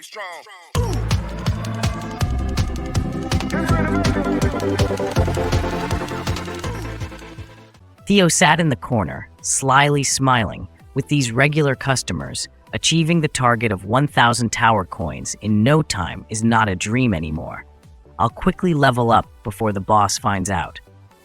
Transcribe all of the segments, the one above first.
You strong. Theo sat in the corner, slyly smiling, with these regular customers. Achieving the target of 1,000 tower coins in no time is not a dream anymore. I'll quickly level up before the boss finds out.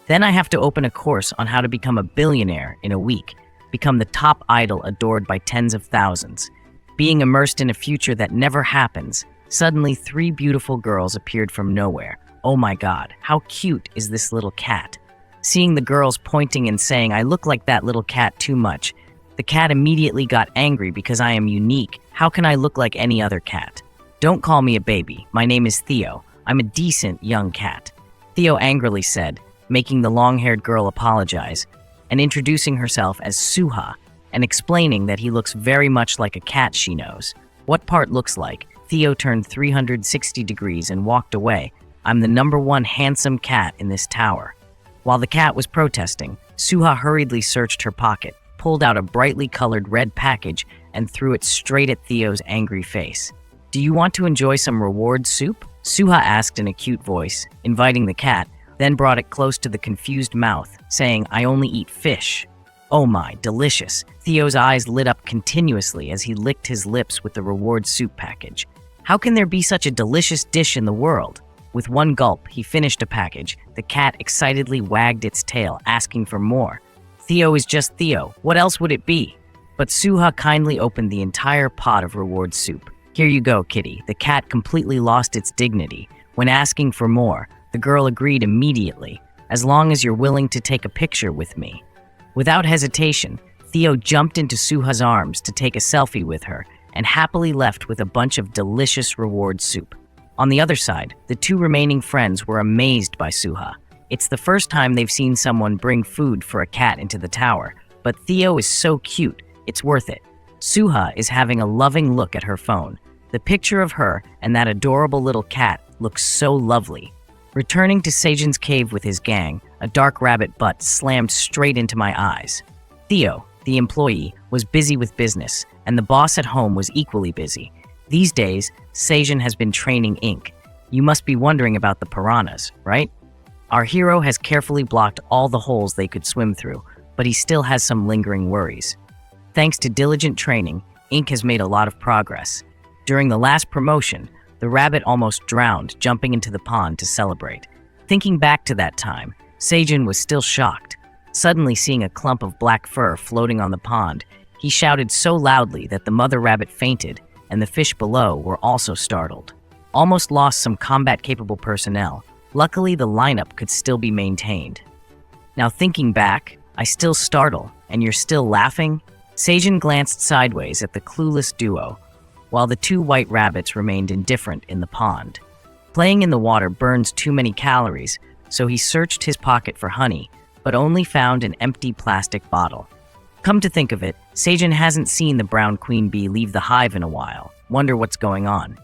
Then I have to open a course on how to become a billionaire in a week, become the top idol adored by tens of thousands. Being immersed in a future that never happens, suddenly 3 beautiful girls appeared from nowhere. Oh my god, how cute is this little cat? Seeing the girls pointing and saying, "I look like that little cat too much," the cat immediately got angry because I am unique. How can I look like any other cat? Don't call me a baby. My name is Theo. I'm a decent young cat. Theo angrily said, making the long-haired girl apologize, and introducing herself as Suha, and explaining that he looks very much like a cat she knows. What part looks like? Theo turned 360 degrees and walked away. I'm the #1 handsome cat in this tower. While the cat was protesting, Suha hurriedly searched her pocket, pulled out a brightly colored red package, and threw it straight at Theo's angry face. "Do you want to enjoy some reward soup?" Suha asked in a cute voice, inviting the cat, then brought it close to the confused mouth, saying, "I only eat fish." Oh my, delicious. Theo's eyes lit up continuously as he licked his lips with the reward soup package. How can there be such a delicious dish in the world? With one gulp, he finished a package. The cat excitedly wagged its tail, asking for more. Theo is just Theo. What else would it be? But Suha kindly opened the entire pot of reward soup. "Here you go, kitty." The cat completely lost its dignity. When asking for more, the girl agreed immediately, "As long as you're willing to take a picture with me." Without hesitation, Theo jumped into Suha's arms to take a selfie with her and happily left with a bunch of delicious reward soup. On the other side, the 2 remaining friends were amazed by Suha. It's the first time they've seen someone bring food for a cat into the tower, but Theo is so cute, it's worth it. Suha is having a loving look at her phone. The picture of her and that adorable little cat looks so lovely. Returning to Sejun's cave with his gang, a dark rabbit butt slammed straight into my eyes. Theo, the employee, was busy with business, and the boss at home was equally busy. These days, Sejun has been training ink. You must be wondering about the piranhas, right? Our hero has carefully blocked all the holes they could swim through, but he still has some lingering worries. Thanks to diligent training, Ink has made a lot of progress. During the last promotion, the rabbit almost drowned jumping into the pond to celebrate. Thinking back to that time, Sejun was still shocked. Suddenly seeing a clump of black fur floating on the pond, he shouted so loudly that the mother rabbit fainted, and the fish below were also startled. Almost lost some combat-capable personnel. Luckily, the lineup could still be maintained. Now thinking back, I still startle, and you're still laughing? Sejun glanced sideways at the clueless duo, while the 2 white rabbits remained indifferent in the pond. Playing in the water burns too many calories, so he searched his pocket for honey, but only found an empty plastic bottle. Come to think of it, Sejun hasn't seen the brown queen bee leave the hive in a while. Wonder what's going on.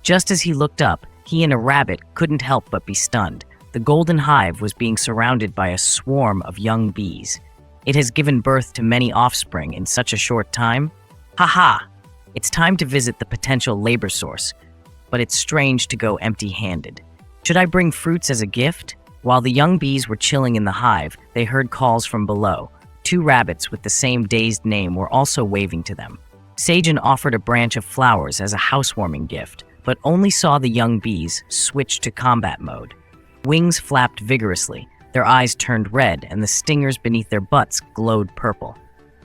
Just as he looked up, he and a rabbit couldn't help but be stunned. The golden hive was being surrounded by a swarm of young bees. It has given birth to many offspring in such a short time. Haha! It's time to visit the potential labor source, but it's strange to go empty-handed. Should I bring fruits as a gift? While the young bees were chilling in the hive, they heard calls from below. 2 rabbits with the same dazed name were also waving to them. Sejun offered a branch of flowers as a housewarming gift, but only saw the young bees switch to combat mode. Wings flapped vigorously, their eyes turned red, and the stingers beneath their butts glowed purple.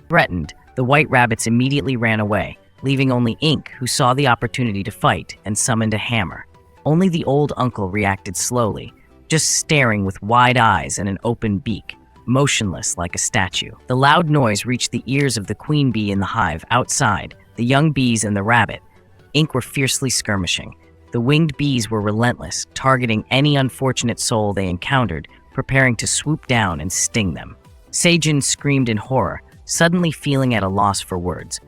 Threatened, the white rabbits immediately ran away, leaving only Ink, who saw the opportunity to fight and summoned a hammer. Only the old uncle reacted slowly, just staring with wide eyes and an open beak, motionless like a statue. The loud noise reached the ears of the queen bee in the hive outside, the young bees and the rabbit. Ink were fiercely skirmishing. The winged bees were relentless, targeting any unfortunate soul they encountered, preparing to swoop down and sting them. Sejun screamed in horror, suddenly feeling at a loss for words.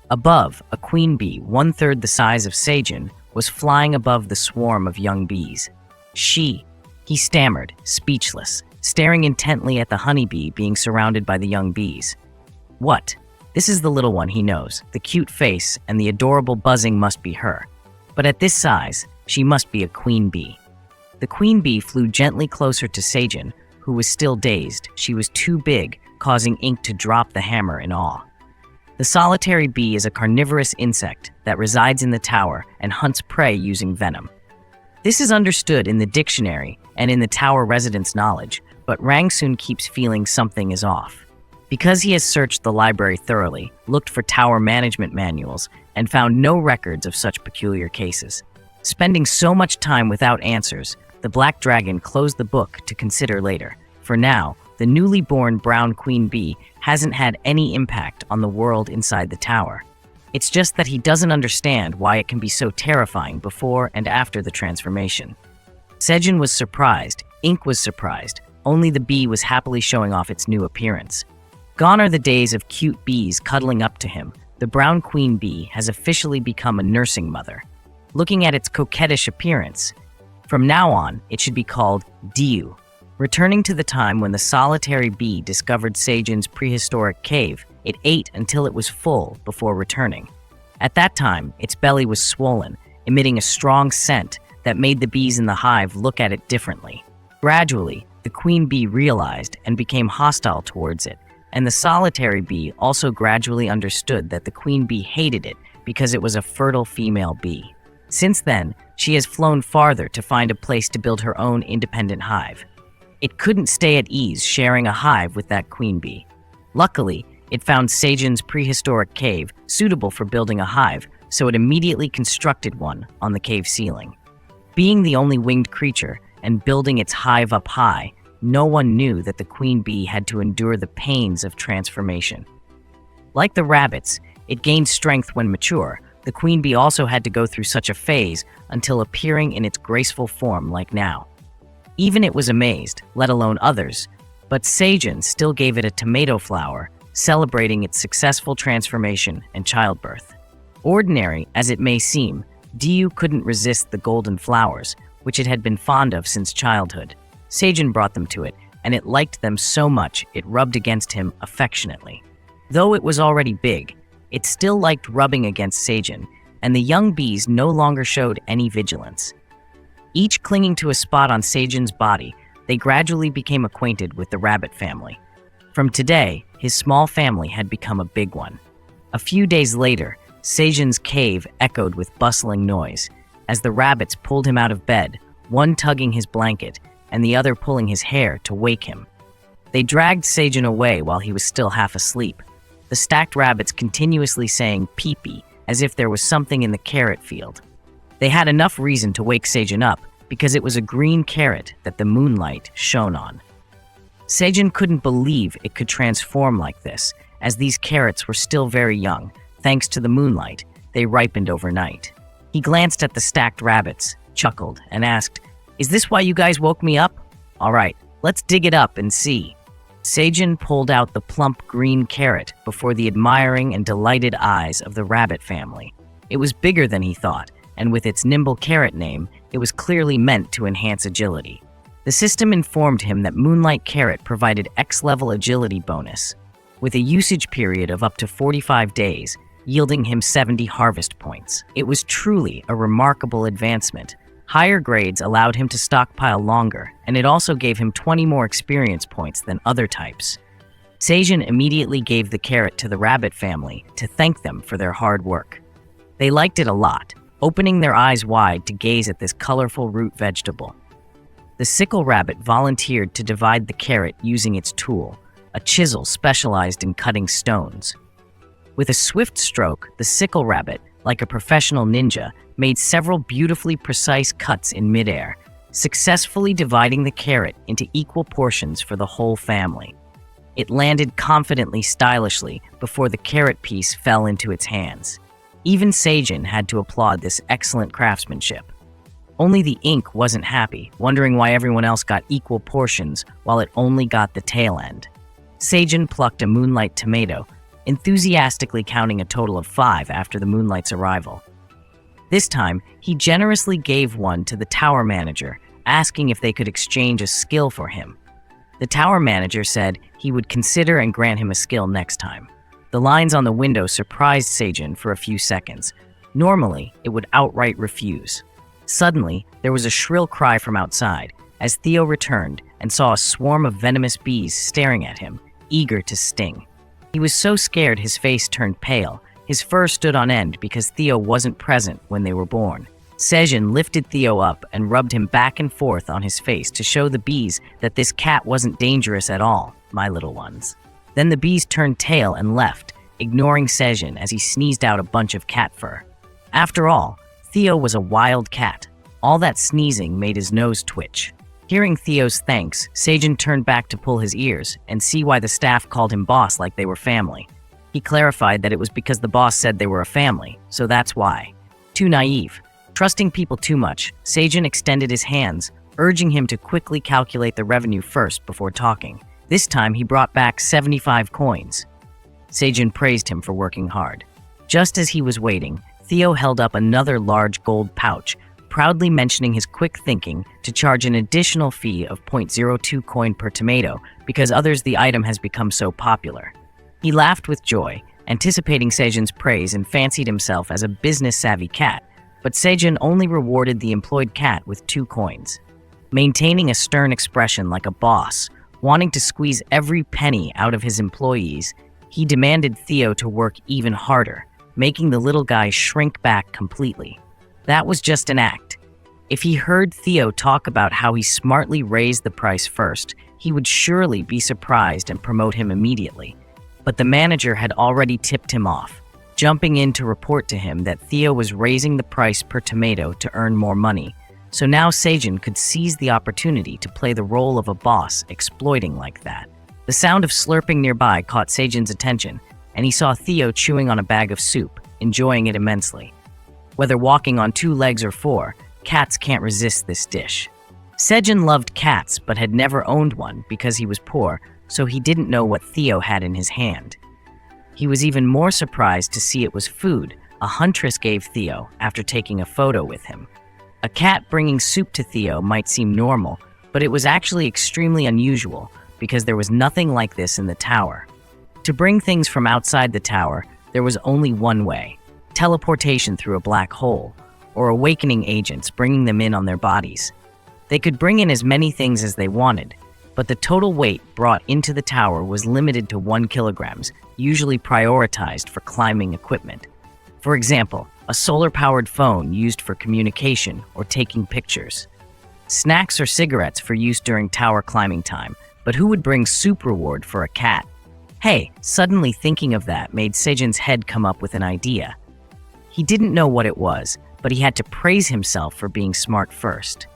Above, a queen bee, 1/3 the size of Sejun, was flying above the swarm of young bees. He stammered, speechless, staring intently at the honeybee being surrounded by the young bees. What? This is the little one he knows. The cute face and the adorable buzzing must be her. But at this size, she must be a queen bee. The queen bee flew gently closer to Sejun, who was still dazed. She was too big, causing Ink to drop the hammer in awe. The solitary bee is a carnivorous insect that resides in the tower and hunts prey using venom. This is understood in the dictionary and in the tower residents' knowledge, but Rangsoon keeps feeling something is off. Because he has searched the library thoroughly, looked for tower management manuals, and found no records of such peculiar cases. Spending so much time without answers, the Black Dragon closed the book to consider later. For now, the newly born brown queen bee hasn't had any impact on the world inside the tower. It's just that he doesn't understand why it can be so terrifying before and after the transformation. Sejun was surprised, Ink was surprised, only the bee was happily showing off its new appearance. Gone are the days of cute bees cuddling up to him. The brown queen bee has officially become a nursing mother. Looking at its coquettish appearance, from now on, it should be called Diu. Returning to the time when the solitary bee discovered Sejun's prehistoric cave, it ate until it was full before returning. At that time, its belly was swollen, emitting a strong scent that made the bees in the hive look at it differently. Gradually, the queen bee realized and became hostile towards it, and the solitary bee also gradually understood that the queen bee hated it because it was a fertile female bee. Since then, she has flown farther to find a place to build her own independent hive. It couldn't stay at ease sharing a hive with that queen bee. Luckily, it found Sejun's prehistoric cave suitable for building a hive, so it immediately constructed one on the cave ceiling. Being the only winged creature and building its hive up high, no one knew that the queen bee had to endure the pains of transformation. Like the rabbits, it gained strength when mature. The queen bee also had to go through such a phase until appearing in its graceful form like now. Even it was amazed, let alone others, but Sejun still gave it a tomato flower, celebrating its successful transformation and childbirth. Ordinary as it may seem, Diu couldn't resist the golden flowers, which it had been fond of since childhood. Sejun brought them to it, and it liked them so much it rubbed against him affectionately. Though it was already big, it still liked rubbing against Sejun, and the young bees no longer showed any vigilance. Each clinging to a spot on Sejun's body, they gradually became acquainted with the rabbit family. From today, his small family had become a big one. A few days later, Sejun's cave echoed with bustling noise, as the rabbits pulled him out of bed, one tugging his blanket, and the other pulling his hair to wake him. They dragged Sejun away while he was still half asleep, the stacked rabbits continuously saying pee-pee, as if there was something in the carrot field. They had enough reason to wake Sejun up, because it was a green carrot that the moonlight shone on. Sejun couldn't believe it could transform like this, as these carrots were still very young. Thanks to the moonlight, they ripened overnight. He glanced at the stacked rabbits, chuckled, and asked, "Is this why you guys woke me up? All right, let's dig it up and see." Sejun pulled out the plump green carrot before the admiring and delighted eyes of the rabbit family. It was bigger than he thought, and with its nimble carrot name, it was clearly meant to enhance agility. The system informed him that Moonlight Carrot provided X-level agility bonus, with a usage period of up to 45 days, yielding him 70 harvest points. It was truly a remarkable advancement. Higher grades allowed him to stockpile longer, and it also gave him 20 more experience points than other types. Sejun immediately gave the carrot to the rabbit family to thank them for their hard work. They liked it a lot, opening their eyes wide to gaze at this colorful root vegetable. The sickle rabbit volunteered to divide the carrot using its tool, a chisel specialized in cutting stones. With a swift stroke, the sickle rabbit, like a professional ninja, made several beautifully precise cuts in midair, successfully dividing the carrot into equal portions for the whole family. It landed confidently, stylishly, before the carrot piece fell into its hands. Even Sejun had to applaud this excellent craftsmanship. Only the Ink wasn't happy, wondering why everyone else got equal portions while it only got the tail end. Sejun plucked a moonlight tomato, enthusiastically counting a total of 5 after the moonlight's arrival. This time, he generously gave one to the tower manager, asking if they could exchange a skill for him. The tower manager said he would consider and grant him a skill next time. The lines on the window surprised Sejun for a few seconds. Normally, it would outright refuse. Suddenly, there was a shrill cry from outside as Theo returned and saw a swarm of venomous bees staring at him, eager to sting. He was so scared his face turned pale. His fur stood on end because Theo wasn't present when they were born. Sejun lifted Theo up and rubbed him back and forth on his face to show the bees that this cat wasn't dangerous at all, my little ones. Then the bees turned tail and left, ignoring Sejun as he sneezed out a bunch of cat fur. After all, Theo was a wild cat. All that sneezing made his nose twitch. Hearing Theo's thanks, Sejun turned back to pull his ears and see why the staff called him boss like they were family. He clarified that it was because the boss said they were a family, so that's why. Too naive. Trusting people too much, Sejun extended his hands, urging him to quickly calculate the revenue first before talking. This time he brought back 75 coins. Sejun praised him for working hard. Just as he was waiting, Theo held up another large gold pouch, proudly mentioning his quick thinking to charge an additional fee of 0.02 coin per tomato because the item has become so popular. He laughed with joy, anticipating Sejun's praise, and fancied himself as a business-savvy cat, but Sejun only rewarded the employed cat with 2 coins. Maintaining a stern expression like a boss, wanting to squeeze every penny out of his employees, he demanded Theo to work even harder, making the little guy shrink back completely. That was just an act. If he heard Theo talk about how he smartly raised the price first, he would surely be surprised and promote him immediately. But the manager had already tipped him off, jumping in to report to him that Theo was raising the price per tomato to earn more money. So now Sejun could seize the opportunity to play the role of a boss exploiting like that. The sound of slurping nearby caught Sejun's attention, and he saw Theo chewing on a bag of soup, enjoying it immensely. Whether walking on 2 legs or 4, cats can't resist this dish. Sejun loved cats but had never owned one because he was poor, so he didn't know what Theo had in his hand. He was even more surprised to see it was food a huntress gave Theo after taking a photo with him. A cat bringing soup to Theo might seem normal, but it was actually extremely unusual because there was nothing like this in the tower. To bring things from outside the tower, there was only one way: teleportation through a black hole, or awakening agents bringing them in on their bodies. They could bring in as many things as they wanted, but the total weight brought into the tower was limited to 1 kilogram, usually prioritized for climbing equipment. For example, a solar-powered phone used for communication or taking pictures. Snacks or cigarettes for use during tower climbing time, but who would bring soup reward for a cat? Hey, suddenly thinking of that made Sejun's head come up with an idea. He didn't know what it was, but he had to praise himself for being smart first.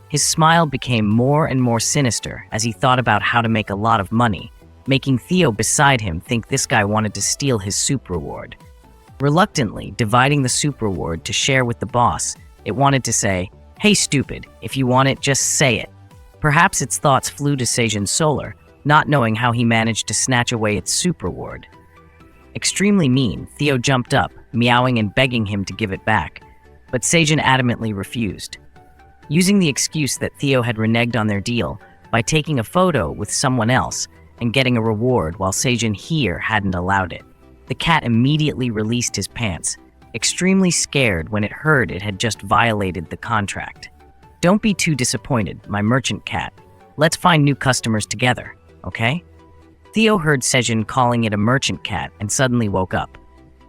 His smile became more and more sinister as he thought about how to make a lot of money, making Theo beside him think this guy wanted to steal his soup reward. Reluctantly dividing the soup reward to share with the boss, it wanted to say, "Hey stupid, if you want it, just say it." Perhaps its thoughts flew to Sejun's solar, not knowing how he managed to snatch away its soup reward. Extremely mean, Theo jumped up, meowing and begging him to give it back, but Sejun adamantly refused. Using the excuse that Theo had reneged on their deal by taking a photo with someone else and getting a reward while Sejun here hadn't allowed it, the cat immediately released his pants, extremely scared when it heard it had just violated the contract. "Don't be too disappointed, my merchant cat. Let's find new customers together, okay?" Theo heard Sejun calling it a merchant cat and suddenly woke up.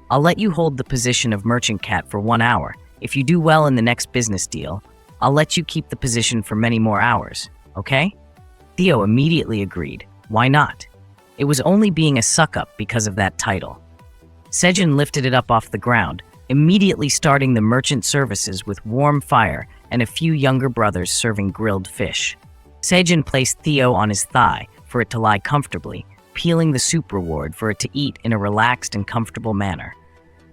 "I'll let you hold the position of merchant cat for 1 hour. If you do well in the next business deal, I'll let you keep the position for many more hours, okay?" Theo immediately agreed. Why not? It was only being a suck-up because of that title. Sejun lifted it up off the ground, immediately starting the merchant services with warm fire and a few younger brothers serving grilled fish. Sejun placed Theo on his thigh for it to lie comfortably, peeling the soup reward for it to eat in a relaxed and comfortable manner.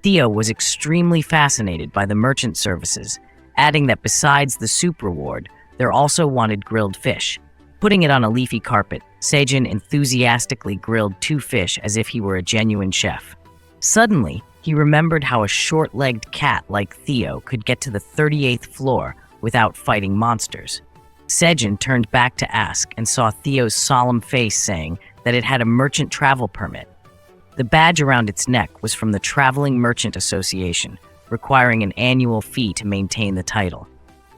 Theo was extremely fascinated by the merchant services, adding that besides the soup reward, there also wanted grilled fish. Putting it on a leafy carpet, Sejun enthusiastically grilled 2 fish as if he were a genuine chef. Suddenly, he remembered how a short-legged cat like Theo could get to the 38th floor without fighting monsters. Sejun turned back to ask and saw Theo's solemn face saying that it had a merchant travel permit. The badge around its neck was from the Traveling Merchant Association, requiring an annual fee to maintain the title.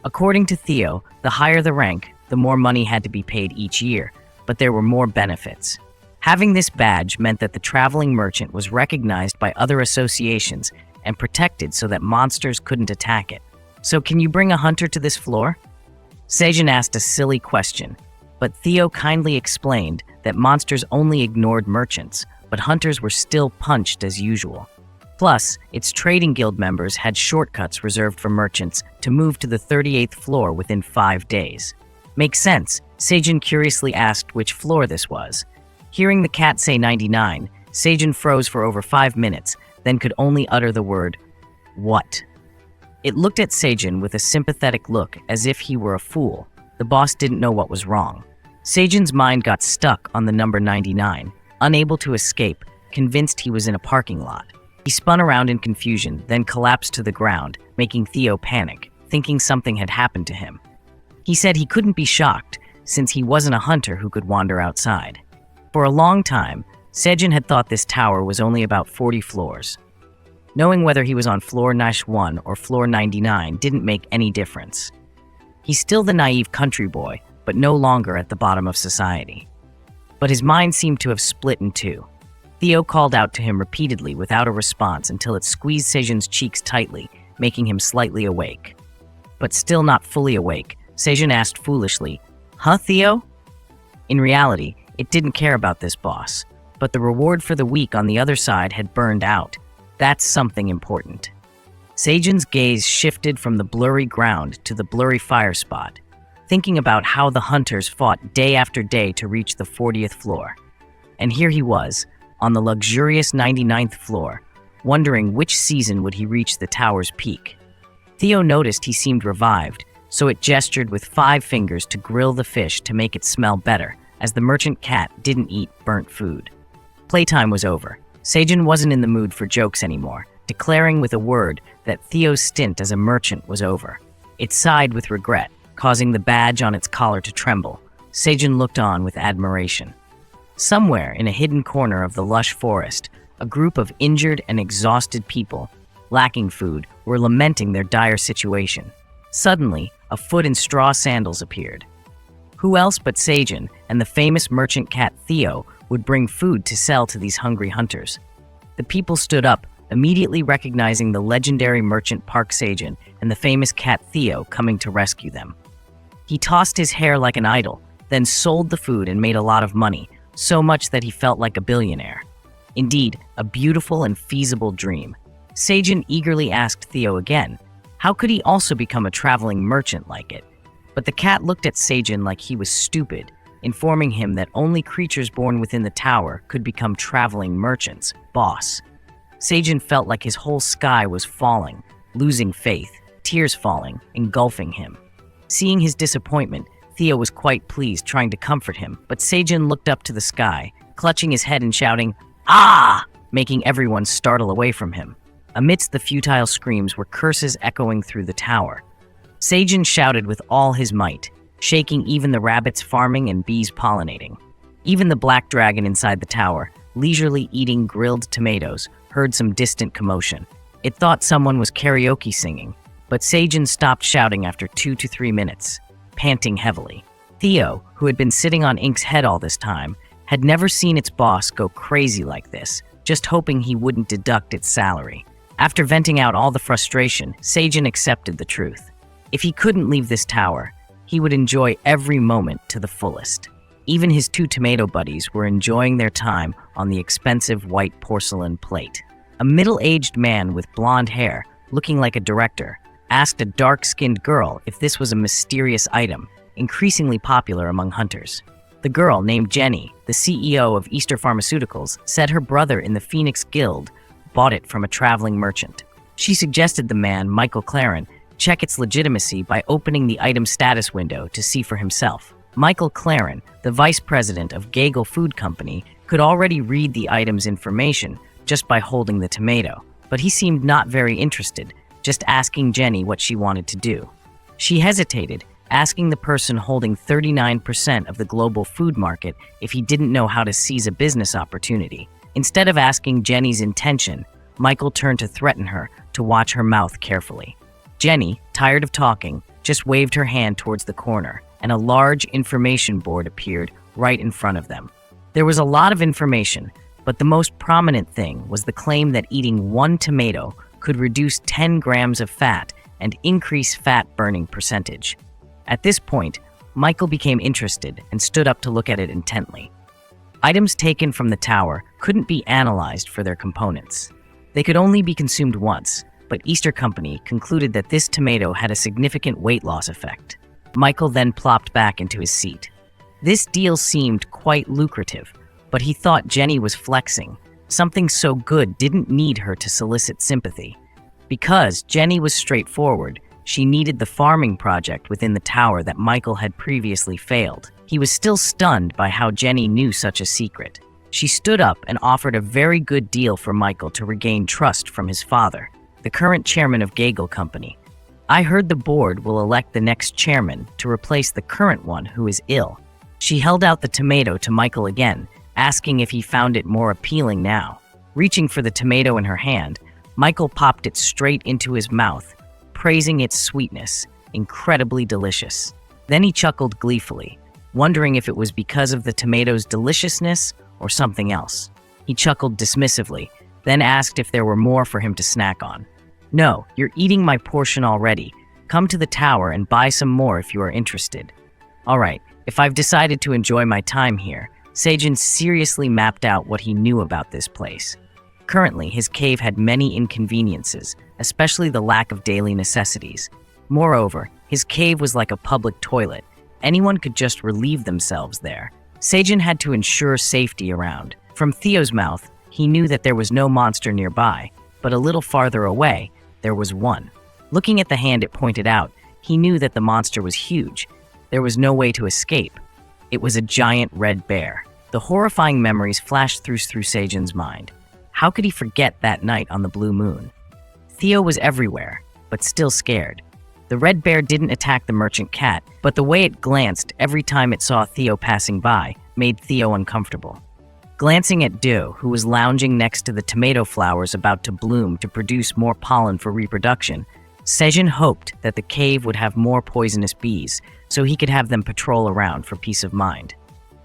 According to Theo, the higher the rank, the more money had to be paid each year, but there were more benefits. Having this badge meant that the traveling merchant was recognized by other associations and protected so that monsters couldn't attack it. "So can you bring a hunter to this floor?" Sejun asked a silly question, but Theo kindly explained that monsters only ignored merchants, but hunters were still punched as usual. Plus, its trading guild members had shortcuts reserved for merchants to move to the 38th floor within 5 days. "Makes sense," Sejun curiously asked which floor this was. Hearing the cat say 99, Sejun froze for over 5 minutes, then could only utter the word, "What?" It looked at Sejun with a sympathetic look as if he were a fool. The boss didn't know what was wrong. Sejun's mind got stuck on the number 99, unable to escape, convinced he was in a parking lot. He spun around in confusion, then collapsed to the ground, making Theo panic, thinking something had happened to him. He said he couldn't be shocked, since he wasn't a hunter who could wander outside. For a long time, Sejun had thought this tower was only about 40 floors. Knowing whether he was on floor 1 or floor 99 didn't make any difference. He's still the naive country boy, but no longer at the bottom of society. But his mind seemed to have split in two. Theo called out to him repeatedly without a response until it squeezed Sejun's cheeks tightly, making him slightly awake. But still not fully awake, Sejun asked foolishly, "Huh, Theo?" In reality, it didn't care about this boss, but the reward for the week on the other side had burned out. That's something important. Sejun's gaze shifted from the blurry ground to the blurry fire spot, thinking about how the hunters fought day after day to reach the 40th floor. And here he was, on the luxurious 99th floor, wondering which season would he reach the tower's peak. Theo noticed he seemed revived, so it gestured with 5 fingers to grill the fish to make it smell better, as the merchant cat didn't eat burnt food. Playtime was over. Sejun wasn't in the mood for jokes anymore, declaring with a word that Theo's stint as a merchant was over. It sighed with regret, causing the badge on its collar to tremble. Sejun looked on with admiration. Somewhere in a hidden corner of the lush forest, a group of injured and exhausted people, lacking food, were lamenting their dire situation. Suddenly, a foot in straw sandals appeared. Who else but Sejun and the famous merchant cat Theo would bring food to sell to these hungry hunters? The people stood up, immediately recognizing the legendary merchant Park Sejun and the famous cat Theo coming to rescue them. He tossed his hair like an idol, then sold the food and made a lot of money, so much that he felt like a billionaire. Indeed, a beautiful and feasible dream. Sejun eagerly asked Theo again, how could he also become a traveling merchant like it? But the cat looked at Sejun like he was stupid, informing him that only creatures born within the tower could become traveling merchants, boss. Sejun felt like his whole sky was falling, losing faith, tears falling, engulfing him. Seeing his disappointment, Theo was quite pleased, trying to comfort him, but Sejun looked up to the sky, clutching his head and shouting, "Ah!" making everyone startle away from him. Amidst the futile screams were curses echoing through the tower. Sejun shouted with all his might, shaking even the rabbits farming and bees pollinating. Even the black dragon inside the tower, leisurely eating grilled tomatoes, heard some distant commotion. It thought someone was karaoke singing, but Sejun stopped shouting after 2 to 3 minutes, panting heavily. Theo, who had been sitting on Ink's head all this time, had never seen its boss go crazy like this, just hoping he wouldn't deduct its salary. After venting out all the frustration, Sejun accepted the truth. If he couldn't leave this tower, he would enjoy every moment to the fullest. Even his 2 tomato buddies were enjoying their time on the expensive white porcelain plate. A middle-aged man with blonde hair, looking like a director, asked a dark-skinned girl if this was a mysterious item, increasingly popular among hunters. The girl, named Jenny, the CEO of Easter Pharmaceuticals, said her brother in the Phoenix Guild bought it from a traveling merchant. She suggested the man, Michael Claren, check its legitimacy by opening the item status window to see for himself. Michael Claren, the vice president of Gagel Food Company, could already read the item's information just by holding the tomato, but he seemed not very interested, just asking Jenny what she wanted to do. She hesitated, asking the person holding 39% of the global food market if he didn't know how to seize a business opportunity. Instead of asking Jenny's intention, Michael turned to threaten her to watch her mouth carefully. Jenny, tired of talking, just waved her hand towards the corner, and a large information board appeared right in front of them. There was a lot of information, but the most prominent thing was the claim that eating 1 tomato could reduce 10 grams of fat and increase fat burning percentage. At this point, Michael became interested and stood up to look at it intently. Items taken from the tower couldn't be analyzed for their components. They could only be consumed once, but Easter Company concluded that this tomato had a significant weight loss effect. Michael then plopped back into his seat. This deal seemed quite lucrative, but he thought Jenny was flexing. Something so good didn't need her to solicit sympathy. Because Jenny was straightforward, she needed the farming project within the tower that Michael had previously failed. He was still stunned by how Jenny knew such a secret. She stood up and offered a very good deal for Michael to regain trust from his father, the current chairman of Gagel Company. I heard the board will elect the next chairman to replace the current one who is ill. She held out the tomato to Michael again, asking if he found it more appealing now. Reaching for the tomato in her hand, Michael popped it straight into his mouth, praising its sweetness, incredibly delicious. Then he chuckled gleefully, wondering if it was because of the tomato's deliciousness or something else. He chuckled dismissively, then asked if there were more for him to snack on. "No, you're eating my portion already. Come to the tower and buy some more if you are interested." All right, if I've decided to enjoy my time here, Sejun seriously mapped out what he knew about this place. Currently, his cave had many inconveniences, especially the lack of daily necessities. Moreover, his cave was like a public toilet. Anyone could just relieve themselves there. Sejun had to ensure safety around. From Theo's mouth, he knew that there was no monster nearby, but a little farther away, there was one. Looking at the hand it pointed out, he knew that the monster was huge. There was no way to escape. It was a giant red bear. The horrifying memories flashed through Sejun's mind. How could he forget that night on the blue moon? Theo was everywhere, but still scared. The red bear didn't attack the merchant cat, but the way it glanced every time it saw Theo passing by made Theo uncomfortable. Glancing at Do, who was lounging next to the tomato flowers about to bloom to produce more pollen for reproduction, Sejun hoped that the cave would have more poisonous bees so he could have them patrol around for peace of mind.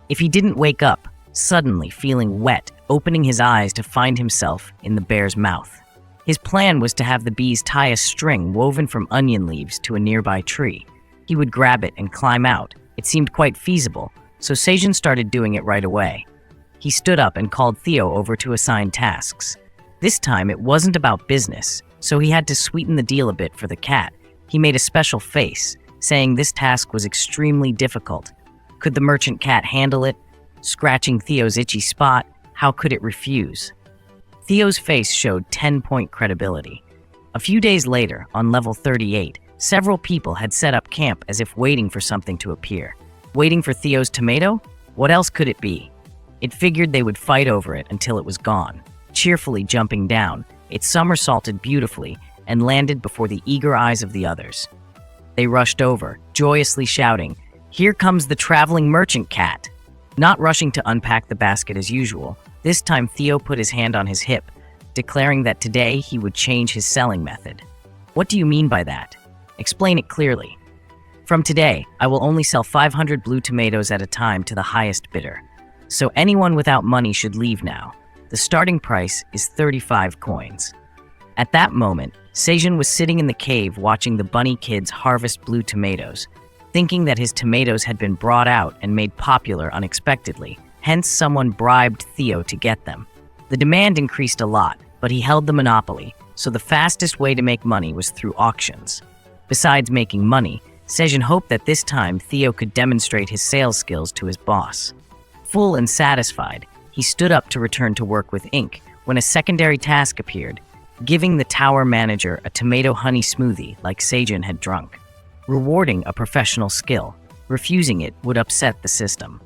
If he didn't wake up, suddenly feeling wet, opening his eyes to find himself in the bear's mouth. His plan was to have the bees tie a string woven from onion leaves to a nearby tree. He would grab it and climb out. It seemed quite feasible, so Sejun started doing it right away. He stood up and called Theo over to assign tasks. This time it wasn't about business, so he had to sweeten the deal a bit for the cat. He made a special face, saying this task was extremely difficult. Could the merchant cat handle it? Scratching Theo's itchy spot, how could it refuse? Theo's face showed 10-point credibility. A few days later, on level 38, several people had set up camp as if waiting for something to appear. Waiting for Theo's tomato? What else could it be? It figured they would fight over it until it was gone. Cheerfully jumping down, it somersaulted beautifully and landed before the eager eyes of the others. They rushed over, joyously shouting, "Here comes the traveling merchant cat!" Not rushing to unpack the basket as usual, this time Theo put his hand on his hip, declaring that today he would change his selling method. "What do you mean by that? Explain it clearly." "From today, I will only sell 500 blue tomatoes at a time to the highest bidder. So anyone without money should leave now. The starting price is 35 coins. At that moment, Sejun was sitting in the cave watching the bunny kids harvest blue tomatoes, thinking that his tomatoes had been brought out and made popular unexpectedly, hence someone bribed Theo to get them. The demand increased a lot, but he held the monopoly, so the fastest way to make money was through auctions. Besides making money, Sejun hoped that this time Theo could demonstrate his sales skills to his boss. Full and satisfied, he stood up to return to work with ink when a secondary task appeared, giving the tower manager a tomato honey smoothie like Sejun had drunk. Rewarding a professional skill, refusing it would upset the system.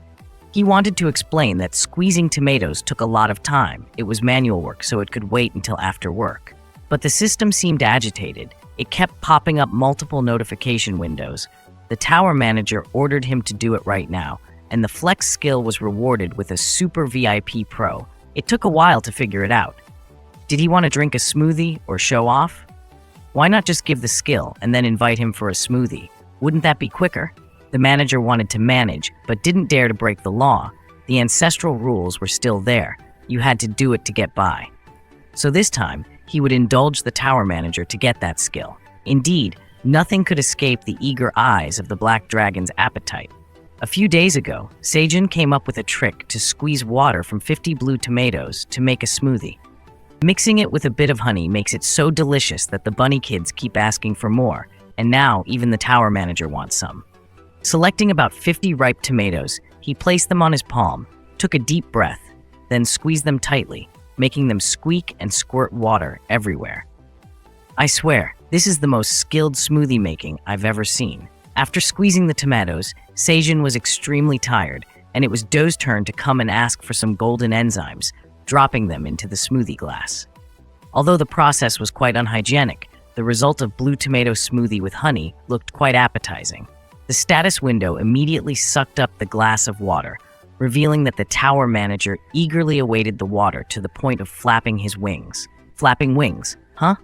He wanted to explain that squeezing tomatoes took a lot of time. It was manual work, so it could wait until after work. But the system seemed agitated. It kept popping up multiple notification windows. The tower manager ordered him to do it right now, and the flex skill was rewarded with a super VIP pro. It took a while to figure it out. Did he want to drink a smoothie or show off? Why not just give the skill and then invite him for a smoothie? Wouldn't that be quicker? The manager wanted to manage, but didn't dare to break the law. The ancestral rules were still there. You had to do it to get by. So this time, he would indulge the tower manager to get that skill. Indeed, nothing could escape the eager eyes of the black dragon's appetite. A few days ago, Sejun came up with a trick to squeeze water from 50 blue tomatoes to make a smoothie. Mixing it with a bit of honey makes it so delicious that the bunny kids keep asking for more, and now even the tower manager wants some. Selecting about 50 ripe tomatoes, he placed them on his palm, took a deep breath, then squeezed them tightly, making them squeak and squirt water everywhere. I swear, this is the most skilled smoothie making I've ever seen. After squeezing the tomatoes, Sejun was extremely tired, and it was Do's turn to come and ask for some golden enzymes, dropping them into the smoothie glass. Although the process was quite unhygienic, the result of blue tomato smoothie with honey looked quite appetizing. The status window immediately sucked up the glass of water, revealing that the tower manager eagerly awaited the water to the point of flapping his wings. Flapping wings, huh?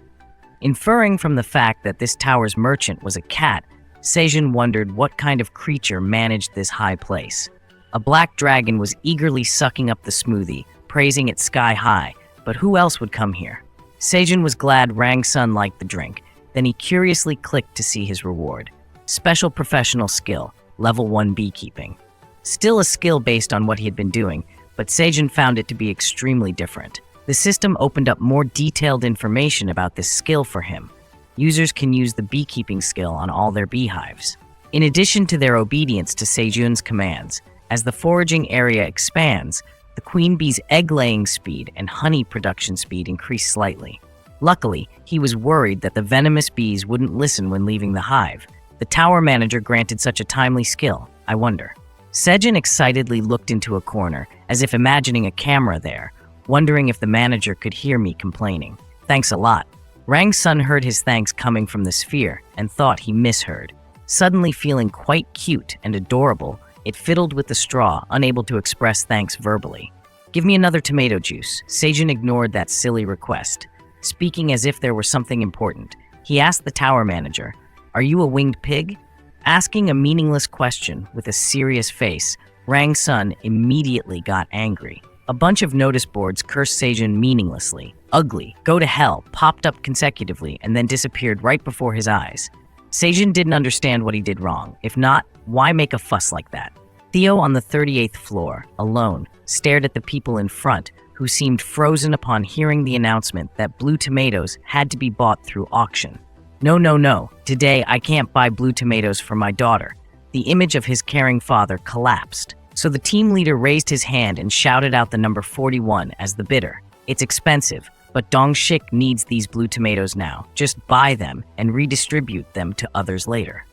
Inferring from the fact that this tower's merchant was a cat, Sejun wondered what kind of creature managed this high place. A black dragon was eagerly sucking up the smoothie, praising it sky high, but who else would come here? Sejun was glad Rang Sun liked the drink, then he curiously clicked to see his reward. Special professional skill, level 1 beekeeping. Still a skill based on what he had been doing, but Sejun found it to be extremely different. The system opened up more detailed information about this skill for him. Users can use the beekeeping skill on all their beehives. In addition to their obedience to Sejun's commands, as the foraging area expands, the queen bee's egg-laying speed and honey production speed increase slightly. Luckily, he was worried that the venomous bees wouldn't listen when leaving the hive. The tower manager granted such a timely skill, I wonder. Sejun excitedly looked into a corner, as if imagining a camera there, wondering if the manager could hear me complaining. Thanks a lot. Rang Sun heard his thanks coming from the sphere and thought he misheard. Suddenly feeling quite cute and adorable, it fiddled with the straw, unable to express thanks verbally. Give me another tomato juice. Sejun ignored that silly request. Speaking as if there were something important, he asked the tower manager, "Are you a winged pig?" Asking a meaningless question with a serious face, Rang Sun immediately got angry. A bunch of notice boards cursed Sejun meaninglessly. Ugly, go to hell, popped up consecutively and then disappeared right before his eyes. Sejun didn't understand what he did wrong. If not, why make a fuss like that? Theo on the 38th floor, alone, stared at the people in front, who seemed frozen upon hearing the announcement that blue tomatoes had to be bought through auction. No. Today I can't buy blue tomatoes for my daughter. The image of his caring father collapsed. So the team leader raised his hand and shouted out the number 41 as the bidder. It's expensive, but Dongshik needs these blue tomatoes now. Just buy them and redistribute them to others later.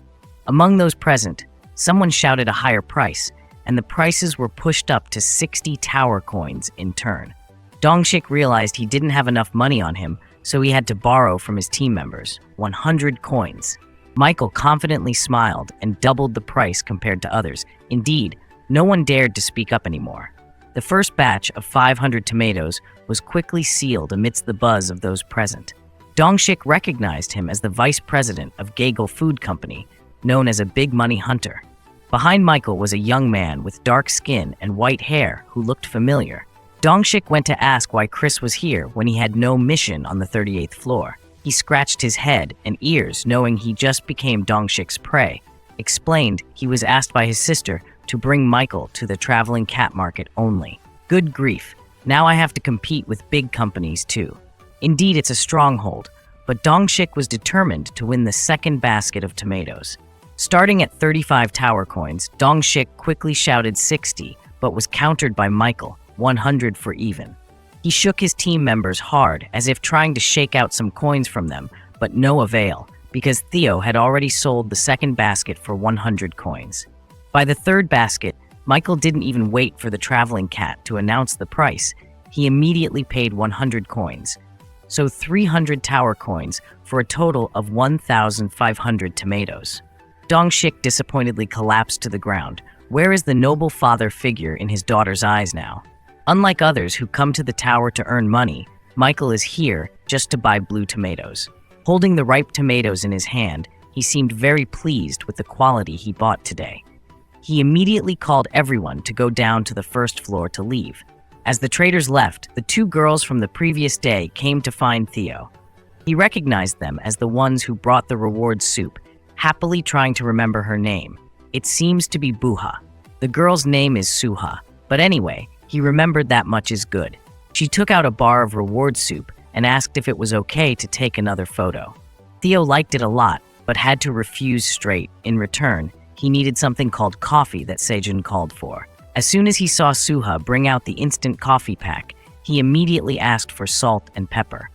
Among those present, someone shouted a higher price, and the prices were pushed up to 60 tower coins in turn. Dongshik realized he didn't have enough money on him, so he had to borrow from his team members, 100 coins. Michael confidently smiled and doubled the price compared to others. Indeed, no one dared to speak up anymore. The first batch of 500 tomatoes was quickly sealed amidst the buzz of those present. Dongshik recognized him as the vice president of Gagel Food Company, known as a big money hunter. Behind Michael was a young man with dark skin and white hair who looked familiar. Dongshik went to ask why Chris was here when he had no mission on the 38th floor. He scratched his head and ears knowing he just became Dongshik's prey. Explained he was asked by his sister to bring Michael to the traveling cat market only. Good grief, now I have to compete with big companies too. Indeed, it's a stronghold, but Dongshik was determined to win the second basket of tomatoes. Starting at 35 tower coins, Dongshik quickly shouted 60, but was countered by Michael, 100 for even. He shook his team members hard, as if trying to shake out some coins from them, but no avail, because Theo had already sold the second basket for 100 coins. By the third basket, Michael didn't even wait for the traveling cat to announce the price. He immediately paid 100 coins. So 300 tower coins for a total of 1,500 tomatoes. Dongshik disappointedly collapsed to the ground. Where is the noble father figure in his daughter's eyes now? Unlike others who come to the tower to earn money, Michael is here just to buy blue tomatoes. Holding the ripe tomatoes in his hand, he seemed very pleased with the quality he bought today. He immediately called everyone to go down to the first floor to leave. As the traders left, the two girls from the previous day came to find Theo. He recognized them as the ones who brought the reward soup, happily trying to remember her name. It seems to be Buha. The girl's name is Suha, but anyway, he remembered that much is good. She took out a bar of reward soup and asked if it was okay to take another photo. Theo liked it a lot, but had to refuse straight. In return, he needed something called coffee that Sejun called for. As soon as he saw Suha bring out the instant coffee pack, he immediately asked for salt and pepper.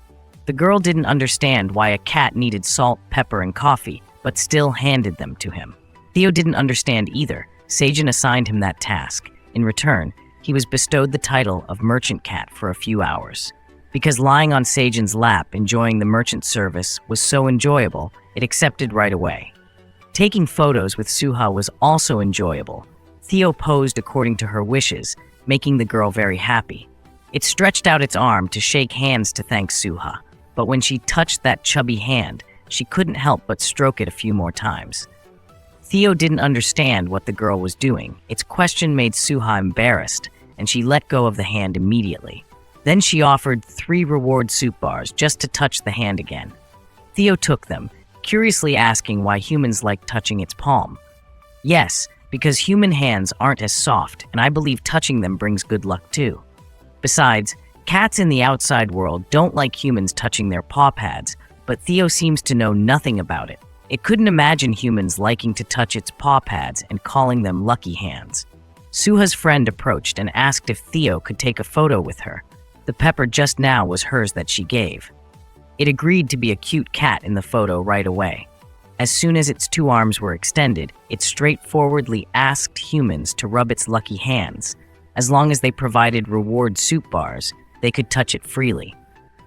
The girl didn't understand why a cat needed salt, pepper, and coffee, but still handed them to him. Theo didn't understand either. Sejun assigned him that task. In return, he was bestowed the title of merchant cat for a few hours. Because lying on Sejun's lap enjoying the merchant service was so enjoyable, it accepted right away. Taking photos with Suha was also enjoyable. Theo posed according to her wishes, making the girl very happy. It stretched out its arm to shake hands to thank Suha, but when she touched that chubby hand, she couldn't help but stroke it a few more times. Theo didn't understand what the girl was doing. Its question made Suha embarrassed, and she let go of the hand immediately. Then she offered 3 reward soup bars just to touch the hand again. Theo took them, curiously asking why humans like touching its palm. Yes, because human hands aren't as soft, and I believe touching them brings good luck too. Besides, cats in the outside world don't like humans touching their paw pads, but Theo seems to know nothing about it. It couldn't imagine humans liking to touch its paw pads and calling them lucky hands. Suha's friend approached and asked if Theo could take a photo with her. The pepper just now was hers that she gave. It agreed to be a cute cat in the photo right away. As soon as its 2 arms were extended, it straightforwardly asked humans to rub its lucky hands. As long as they provided reward soup bars, they could touch it freely.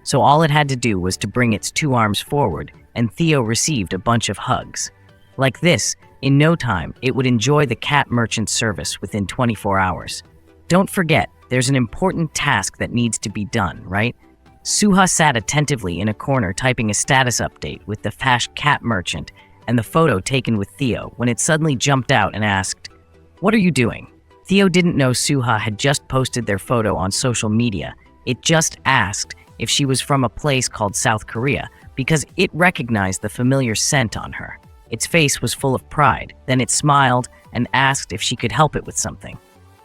So all it had to do was to bring its 2 arms forward, and Theo received a bunch of hugs. Like this, in no time, it would enjoy the cat merchant service within 24 hours. Don't forget, there's an important task that needs to be done, right? Suha sat attentively in a corner typing a status update with the Fash cat merchant and the photo taken with Theo when it suddenly jumped out and asked, "What are you doing?" Theo didn't know Suha had just posted their photo on social media. It just asked if she was from a place called South Korea because it recognized the familiar scent on her. Its face was full of pride. Then it smiled and asked if she could help it with something.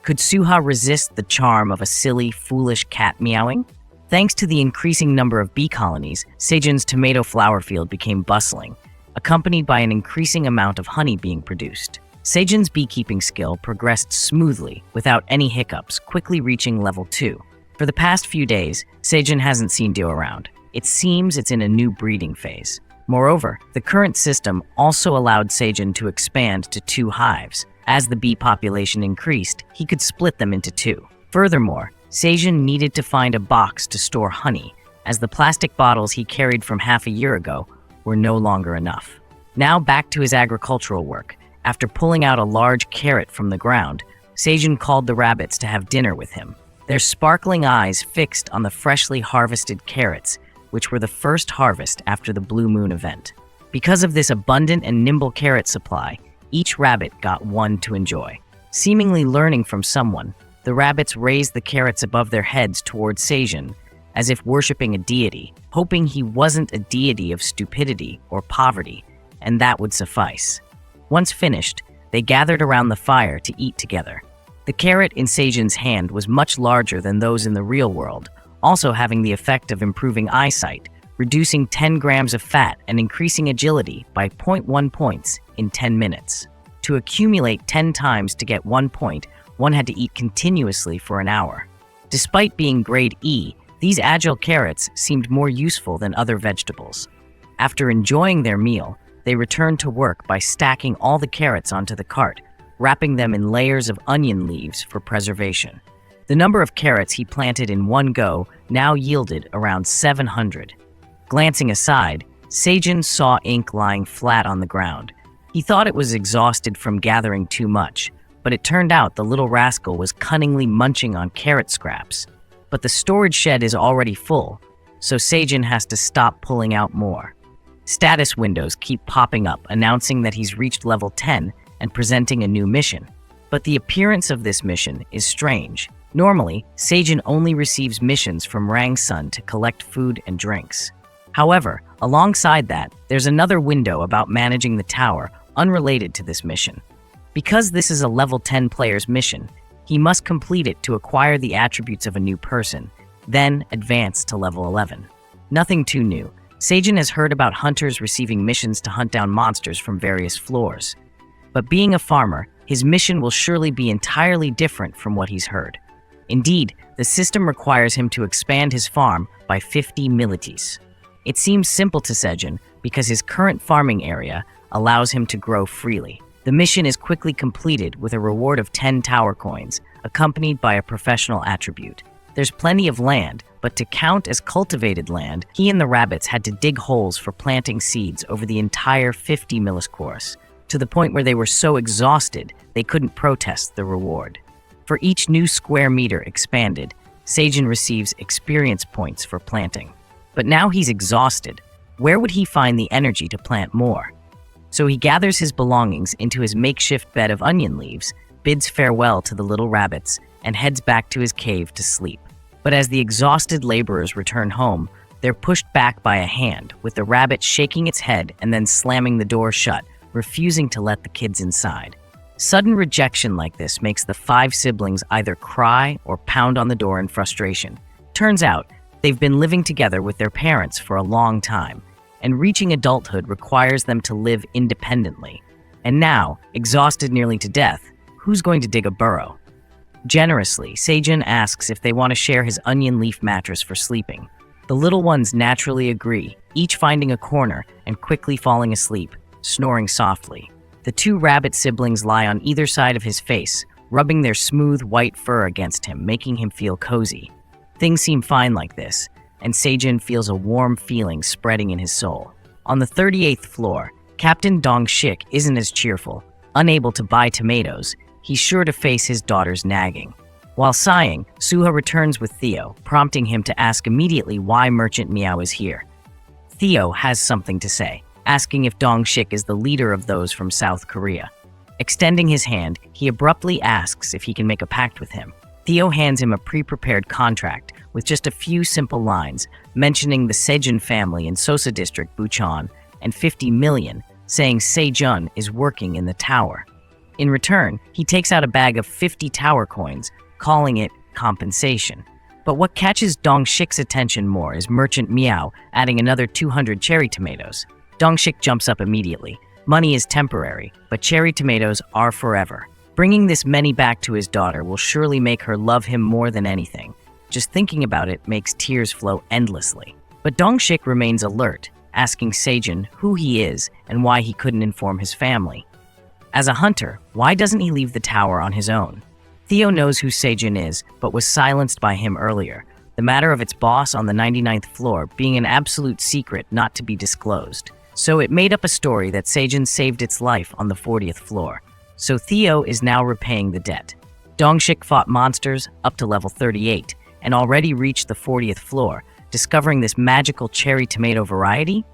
Could Suha resist the charm of a silly, foolish cat meowing? Thanks to the increasing number of bee colonies, Sejun's tomato flower field became bustling, accompanied by an increasing amount of honey being produced. Sejun's beekeeping skill progressed smoothly, without any hiccups, quickly reaching level 2. For the past few days, Sejun hasn't seen Dio around. It seems it's in a new breeding phase. Moreover, the current system also allowed Sejun to expand to 2 hives. As the bee population increased, he could split them into 2. Furthermore, Sejun needed to find a box to store honey, as the plastic bottles he carried from half a year ago were no longer enough. Now back to his agricultural work. After pulling out a large carrot from the ground, Sejun called the rabbits to have dinner with him. Their sparkling eyes fixed on the freshly harvested carrots, which were the first harvest after the Blue Moon event. Because of this abundant and nimble carrot supply, each rabbit got 1 to enjoy. Seemingly learning from someone, the rabbits raised the carrots above their heads towards Sejun, as if worshipping a deity, hoping he wasn't a deity of stupidity or poverty, and that would suffice. Once finished, they gathered around the fire to eat together. The carrot in Sejun's hand was much larger than those in the real world, also having the effect of improving eyesight, reducing 10 grams of fat and increasing agility by 0.1 points in 10 minutes. To accumulate 10 times to get 1 point, one had to eat continuously for an hour. Despite being grade E, these agile carrots seemed more useful than other vegetables. After enjoying their meal, they returned to work by stacking all the carrots onto the cart, wrapping them in layers of onion leaves for preservation. The number of carrots he planted in one go now yielded around 700. Glancing aside, Sejun saw ink lying flat on the ground. He thought it was exhausted from gathering too much, but it turned out the little rascal was cunningly munching on carrot scraps. But the storage shed is already full. so Sejun has to stop pulling out more. Status windows keep popping up, announcing that he's reached level 10 and presenting a new mission. But the appearance of this mission is strange. Normally, Sejun only receives missions from Rang's son to collect food and drinks. However, alongside that, there's another window about managing the tower unrelated to this mission. Because this is a level 10 player's mission, he must complete it to acquire the attributes of a new person, then advance to level 11. Nothing too new. Sejun has heard about hunters receiving missions to hunt down monsters from various floors. But being a farmer, his mission will surely be entirely different from what he's heard. Indeed, the system requires him to expand his farm by 50 milites. It seems simple to Sejun because his current farming area allows him to grow freely. The mission is quickly completed with a reward of 10 tower coins, accompanied by a professional attribute. There's plenty of land, but to count as cultivated land, he and the rabbits had to dig holes for planting seeds over the entire 50 milis course, to the point where they were so exhausted they couldn't protest the reward. For each new square meter expanded, Sejun receives experience points for planting. But now he's exhausted. Where would he find the energy to plant more? So he gathers his belongings into his makeshift bed of onion leaves, bids farewell to the little rabbits, and heads back to his cave to sleep. But as the exhausted laborers return home, they're pushed back by a hand, with the rabbit shaking its head and then slamming the door shut, refusing to let the kids inside. Sudden rejection like this makes the 5 siblings either cry or pound on the door in frustration. Turns out, they've been living together with their parents for a long time, and reaching adulthood requires them to live independently. And now, exhausted nearly to death, who's going to dig a burrow? Generously, Sejun asks if they want to share his onion leaf mattress for sleeping. The little ones naturally agree, each finding a corner and quickly falling asleep, snoring softly. The 2 rabbit siblings lie on either side of his face, rubbing their smooth white fur against him, making him feel cozy. Things seem fine like this, and Sejun feels a warm feeling spreading in his soul. On the 38th floor, Captain Dong-shik isn't as cheerful. Unable to buy tomatoes, he's sure to face his daughter's nagging. While sighing, Suha returns with Theo, prompting him to ask immediately why Merchant Meow is here. Theo has something to say, asking if Dong-shik is the leader of those from South Korea. Extending his hand, he abruptly asks if he can make a pact with him. Theo hands him a pre-prepared contract with just a few simple lines, mentioning the Sejun family in Sosa District, Bucheon, and 50 million, saying Sejun is working in the tower. In return, he takes out a bag of 50 tower coins, calling it compensation. But what catches Dong-shik's attention more is Merchant Meow adding another 200 cherry tomatoes. Dong-shik jumps up immediately. Money is temporary, but cherry tomatoes are forever. Bringing this many back to his daughter will surely make her love him more than anything. Just thinking about it makes tears flow endlessly. But Dong-shik remains alert, asking Sejun who he is and why he couldn't inform his family. As a hunter, why doesn't he leave the tower on his own? Theo knows who Sejun is, but was silenced by him earlier, the matter of its boss on the 99th floor being an absolute secret not to be disclosed. So it made up a story that Sejun saved its life on the 40th floor. So Theo is now repaying the debt. Dong-shik fought monsters up to level 38 and already reached the 40th floor, discovering this magical cherry tomato variety.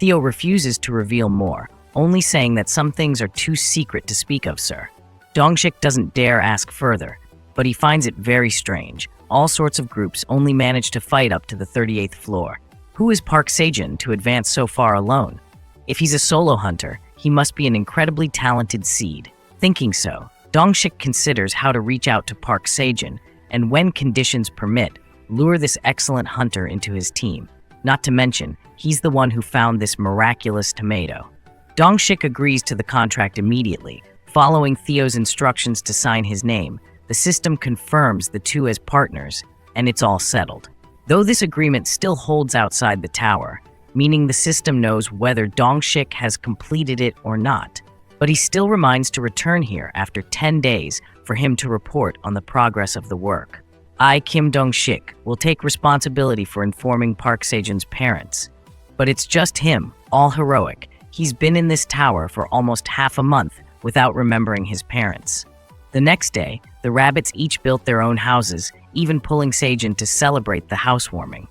Theo refuses to reveal more, only saying that some things are too secret to speak of, sir. Dong-shik doesn't dare ask further, but he finds it very strange. All sorts of groups only manage to fight up to the 38th floor. Who is Park Sejun to advance so far alone? If he's a solo hunter, he must be an incredibly talented seed. Thinking so, Dong-shik considers how to reach out to Park Sejun and, when conditions permit, lure this excellent hunter into his team. Not to mention, he's the one who found this miraculous tomato. Dong-shik agrees to the contract immediately. Following Theo's instructions to sign his name, the system confirms the two as partners, and it's all settled. Though this agreement still holds outside the tower, meaning the system knows whether Dong-shik has completed it or not. But he still reminds to return here after 10 days for him to report on the progress of the work. I, Kim Dong-shik, will take responsibility for informing Park Sejun's parents. But it's just him, all heroic. He's been in this tower for almost half a month without remembering his parents. The next day, the rabbits each built their own houses, even pulling Sejun to celebrate the housewarming.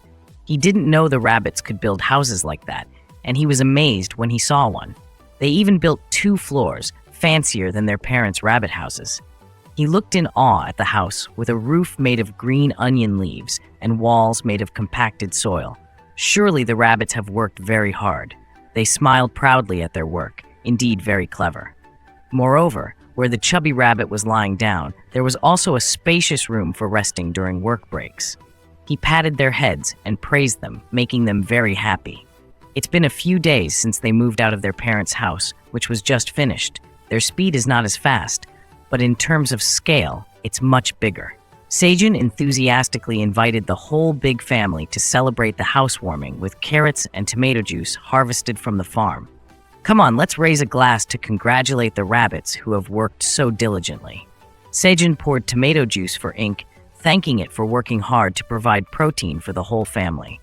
He didn't know the rabbits could build houses like that, and he was amazed when he saw one. They even built 2 floors, fancier than their parents' rabbit houses. He looked in awe at the house with a roof made of green onion leaves and walls made of compacted soil. Surely the rabbits have worked very hard. They smiled proudly at their work, indeed very clever. Moreover, where the chubby rabbit was lying down, there was also a spacious room for resting during work breaks. He patted their heads and praised them, making them very happy. It's been a few days since they moved out of their parents' house, which was just finished. Their speed is not as fast, but in terms of scale, it's much bigger. Sejun enthusiastically invited the whole big family to celebrate the housewarming with carrots and tomato juice harvested from the farm. Come on, let's raise a glass to congratulate the rabbits who have worked so diligently. Sejun poured tomato juice for Ink, thanking it for working hard to provide protein for the whole family.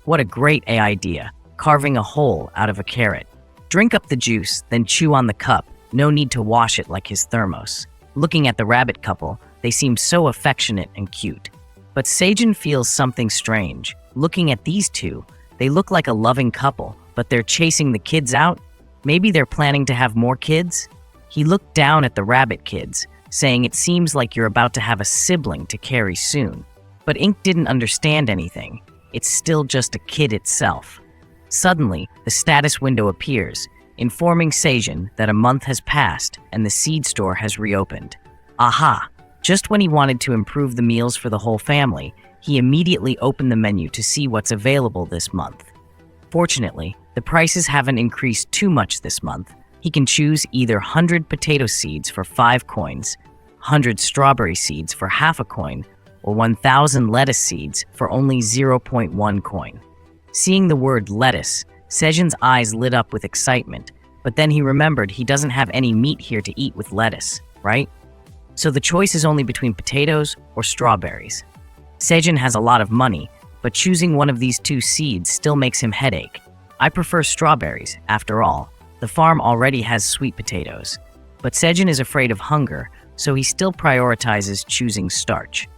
What a great idea, carving a hole out of a carrot. Drink up the juice, then chew on the cup. No need to wash it like his thermos. Looking at the rabbit couple, they seem so affectionate and cute. But Sejun feels something strange. Looking at these two, they look like a loving couple, but they're chasing the kids out? Maybe they're planning to have more kids? He looked down at the rabbit kids, saying it seems like you're about to have a sibling to carry soon. But Ink didn't understand anything. It's still just a kid itself. Suddenly, the status window appears, informing Sejun that a month has passed and the seed store has reopened. Aha! Just when he wanted to improve the meals for the whole family, he immediately opened the menu to see what's available this month. Fortunately, the prices haven't increased too much this month. He can choose either 100 potato seeds for 5 coins, 100 strawberry seeds for half a coin, or 1,000 lettuce seeds for only 0.1 coin. Seeing the word lettuce, Sejun's eyes lit up with excitement, but then he remembered he doesn't have any meat here to eat with lettuce, right? So the choice is only between potatoes or strawberries. Sejun has a lot of money, but choosing one of these 2 seeds still makes him headache. I prefer strawberries, after all. The farm already has sweet potatoes. But Sejun is afraid of hunger, so he still prioritizes choosing starch.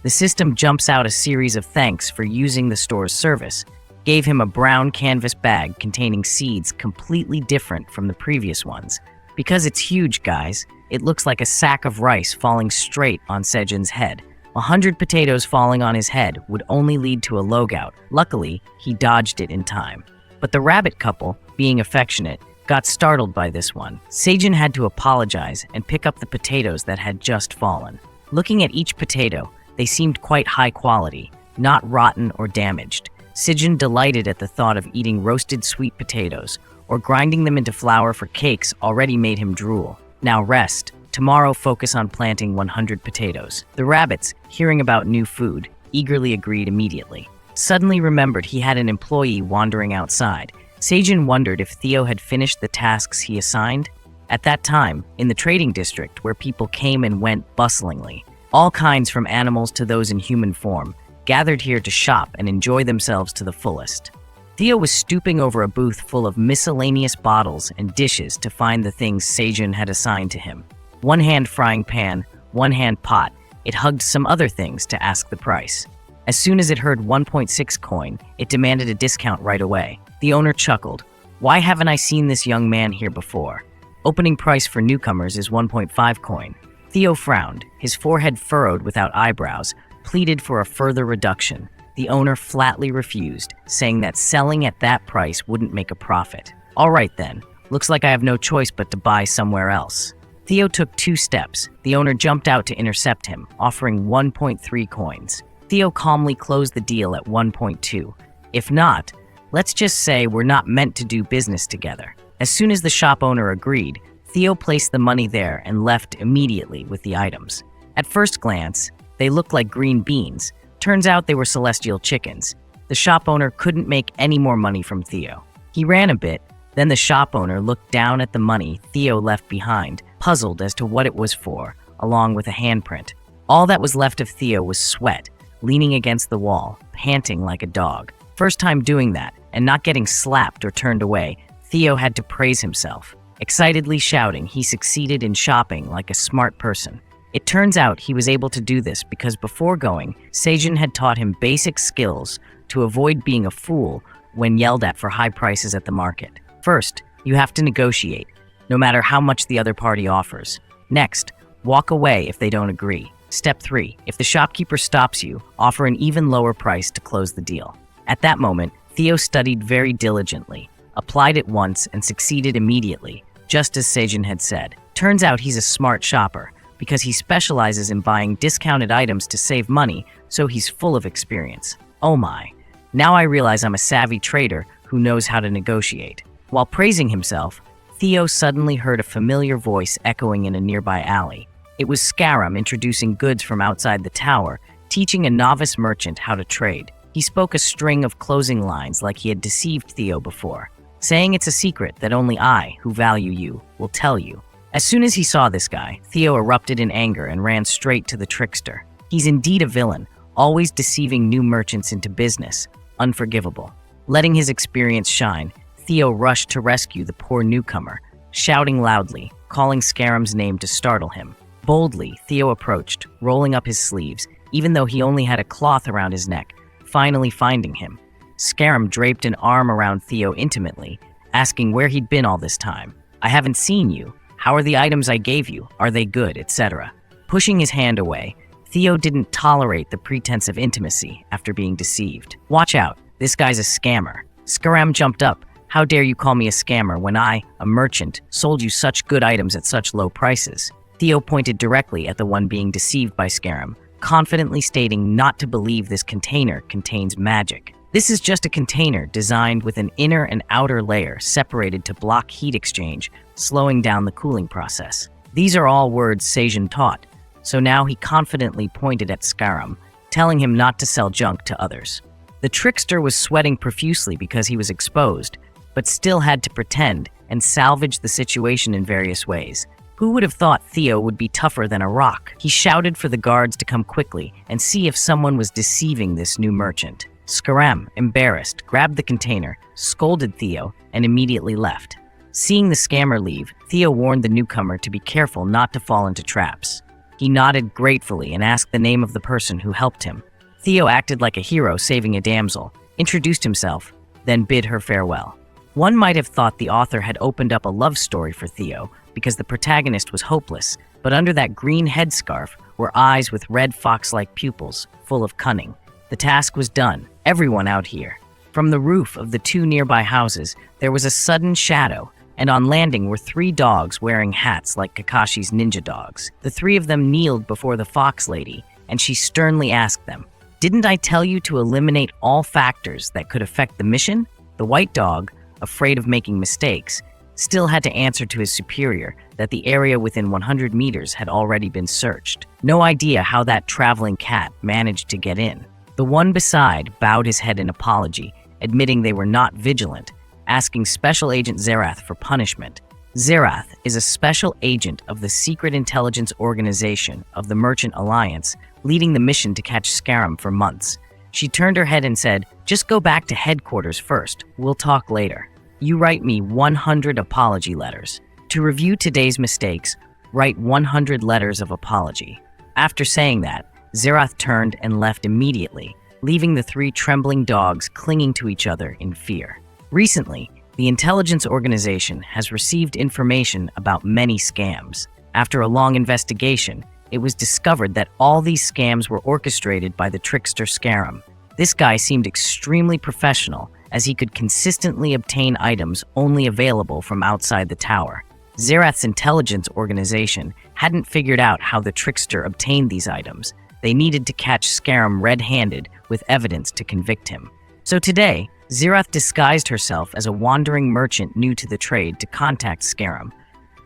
The system jumps out a series of thanks for using the store's service, gave him a brown canvas bag containing seeds completely different from the previous ones. Because it's huge, guys, it looks like a sack of rice falling straight on Sejun's head. 100 potatoes falling on his head would only lead to a logout. Luckily, he dodged it in time. But the rabbit couple, being affectionate, got startled by this one. Sejun had to apologize and pick up the potatoes that had just fallen. Looking at each potato, they seemed quite high quality, not rotten or damaged. Sejun delighted at the thought of eating roasted sweet potatoes, or grinding them into flour for cakes already made him drool. Now rest. Tomorrow focus on planting 100 potatoes. The rabbits, hearing about new food, eagerly agreed immediately. Suddenly remembered he had an employee wandering outside. Sejun wondered if Theo had finished the tasks he assigned. At that time, in the trading district where people came and went bustlingly, all kinds from animals to those in human form, gathered here to shop and enjoy themselves to the fullest. Theo was stooping over a booth full of miscellaneous bottles and dishes to find the things Sejun had assigned to him. One hand frying pan, one hand pot. It hugged some other things to ask the price. As soon as it heard 1.6 coin, it demanded a discount right away. The owner chuckled. Why haven't I seen this young man here before? Opening price for newcomers is 1.5 coin. Theo frowned, his forehead furrowed without eyebrows, pleaded for a further reduction. The owner flatly refused, saying that selling at that price wouldn't make a profit. All right then, looks like I have no choice but to buy somewhere else. Theo took 2 steps. The owner jumped out to intercept him, offering 1.3 coins. Theo calmly closed the deal at 1.2. If not, let's just say we're not meant to do business together. As soon as the shop owner agreed, Theo placed the money there and left immediately with the items. At first glance, they looked like green beans. Turns out they were celestial chickens. The shop owner couldn't make any more money from Theo. He ran a bit, then the shop owner looked down at the money Theo left behind, puzzled as to what it was for, along with a handprint. All that was left of Theo was sweat, leaning against the wall, panting like a dog. First time doing that, and not getting slapped or turned away, Theo had to praise himself. Excitedly shouting, he succeeded in shopping like a smart person. It turns out he was able to do this because before going, Sejun had taught him basic skills to avoid being a fool when yelled at for high prices at the market. First, you have to negotiate, no matter how much the other party offers. Next, walk away if they don't agree. Step 3. If the shopkeeper stops you, offer an even lower price to close the deal. At that moment, Theo studied very diligently, applied it once, and succeeded immediately, just as Sejun had said. Turns out he's a smart shopper, because he specializes in buying discounted items to save money, so he's full of experience. Oh my. Now I realize I'm a savvy trader who knows how to negotiate. While praising himself, Theo suddenly heard a familiar voice echoing in a nearby alley. It was Scarum introducing goods from outside the tower, teaching a novice merchant how to trade. He spoke a string of closing lines like he had deceived Theo before, saying it's a secret that only I, who value you, will tell you. As soon as he saw this guy, Theo erupted in anger and ran straight to the trickster. He's indeed a villain, always deceiving new merchants into business. Unforgivable. Letting his experience shine, Theo rushed to rescue the poor newcomer, shouting loudly, calling Scarum's name to startle him. Boldly, Theo approached, rolling up his sleeves, even though he only had a cloth around his neck, finally finding him. Scarum draped an arm around Theo intimately, asking where he'd been all this time. I haven't seen you. How are the items I gave you? Are they good? Etc. Pushing his hand away, Theo didn't tolerate the pretense of intimacy after being deceived. Watch out, this guy's a scammer. Scarum jumped up. How dare you call me a scammer when I, a merchant, sold you such good items at such low prices? Theo pointed directly at the one being deceived by Scarum, confidently stating not to believe this container contains magic. This is just a container designed with an inner and outer layer separated to block heat exchange, slowing down the cooling process. These are all words Sejun taught, so now he confidently pointed at Scarum, telling him not to sell junk to others. The trickster was sweating profusely because he was exposed, but still had to pretend and salvage the situation in various ways. Who would have thought Theo would be tougher than a rock? He shouted for the guards to come quickly and see if someone was deceiving this new merchant. Scarum, embarrassed, grabbed the container, scolded Theo, and immediately left. Seeing the scammer leave, Theo warned the newcomer to be careful not to fall into traps. He nodded gratefully and asked the name of the person who helped him. Theo acted like a hero saving a damsel, introduced himself, then bid her farewell. One might have thought the author had opened up a love story for Theo because the protagonist was hopeless, but under that green headscarf were eyes with red fox-like pupils, full of cunning. The task was done. Everyone out here. From the roof of the two nearby houses, there was a sudden shadow, and on landing were 3 dogs wearing hats like Kakashi's ninja dogs. The 3 of them kneeled before the fox lady, and she sternly asked them, "Didn't I tell you to eliminate all factors that could affect the mission?" The white dog, afraid of making mistakes, still had to answer to his superior that the area within 100 meters had already been searched. No idea how that traveling cat managed to get in. The one beside bowed his head in apology, admitting they were not vigilant, asking Special Agent Zerath for punishment. Zerath is a special agent of the Secret Intelligence Organization of the Merchant Alliance, leading the mission to catch Scarum for months. She turned her head and said, "Just go back to headquarters first. We'll talk later. You write me 100 apology letters. To review today's mistakes, write 100 letters of apology." After saying that, Zerath turned and left immediately, leaving the 3 trembling dogs clinging to each other in fear. Recently, the intelligence organization has received information about many scams. After a long investigation, it was discovered that all these scams were orchestrated by the trickster Scarum. This guy seemed extremely professional, as he could consistently obtain items only available from outside the tower. Zerath's intelligence organization hadn't figured out how the trickster obtained these items. They needed to catch Scarum red-handed with evidence to convict him. So today, Zerath disguised herself as a wandering merchant new to the trade to contact Scarum.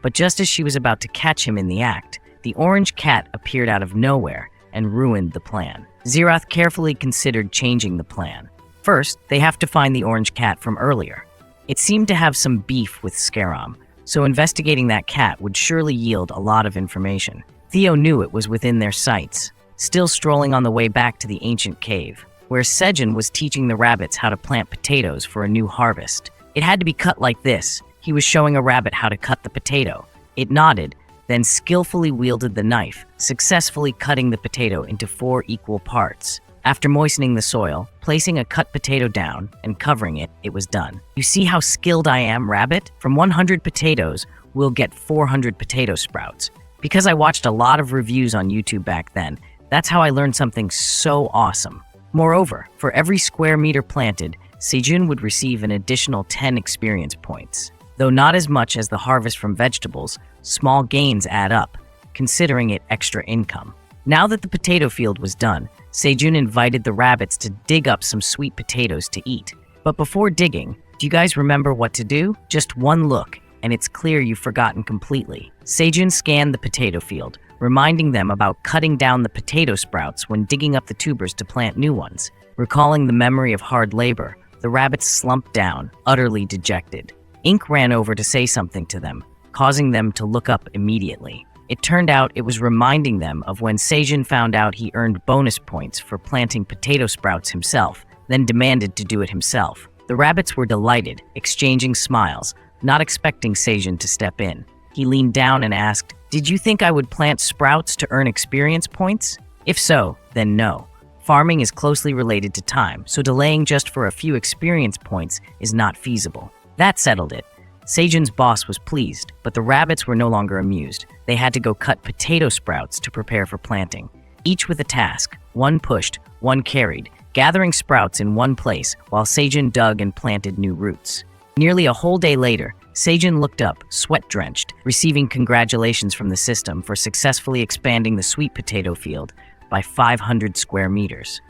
But just as she was about to catch him in the act, the orange cat appeared out of nowhere and ruined the plan. Zerath carefully considered changing the plan. First, they have to find the orange cat from earlier. It seemed to have some beef with Scarum, so investigating that cat would surely yield a lot of information. Theo knew it was within their sights. Still strolling on the way back to the ancient cave, where Sejun was teaching the rabbits how to plant potatoes for a new harvest. It had to be cut like this. He was showing a rabbit how to cut the potato. It nodded, then skillfully wielded the knife, successfully cutting the potato into 4 equal parts. After moistening the soil, placing a cut potato down, and covering it, it was done. You see how skilled I am, Rabbit? From 100 potatoes, we'll get 400 potato sprouts. Because I watched a lot of reviews on YouTube back then, that's how I learned something so awesome. Moreover, for every square meter planted, Sejun would receive an additional 10 experience points. Though not as much as the harvest from vegetables, small gains add up, considering it extra income. Now that the potato field was done, Sejun invited the rabbits to dig up some sweet potatoes to eat. But before digging, do you guys remember what to do? Just one look, and it's clear you've forgotten completely. Sejun scanned the potato field, reminding them about cutting down the potato sprouts when digging up the tubers to plant new ones. Recalling the memory of hard labor, the rabbits slumped down, utterly dejected. Ink ran over to say something to them, causing them to look up immediately. It turned out it was reminding them of when Sejun found out he earned bonus points for planting potato sprouts himself, then demanded to do it himself. The rabbits were delighted, exchanging smiles, not expecting Sejun to step in. He leaned down and asked, "Did you think I would plant sprouts to earn experience points? If so, then no. Farming is closely related to time, so delaying just for a few experience points is not feasible." That settled it. Sejun's boss was pleased, but the rabbits were no longer amused. They had to go cut potato sprouts to prepare for planting. Each with a task, one pushed, one carried, gathering sprouts in one place while Sejun dug and planted new roots. Nearly a whole day later, Sejun looked up, sweat-drenched, receiving congratulations from the system for successfully expanding the sweet potato field by 500 square meters.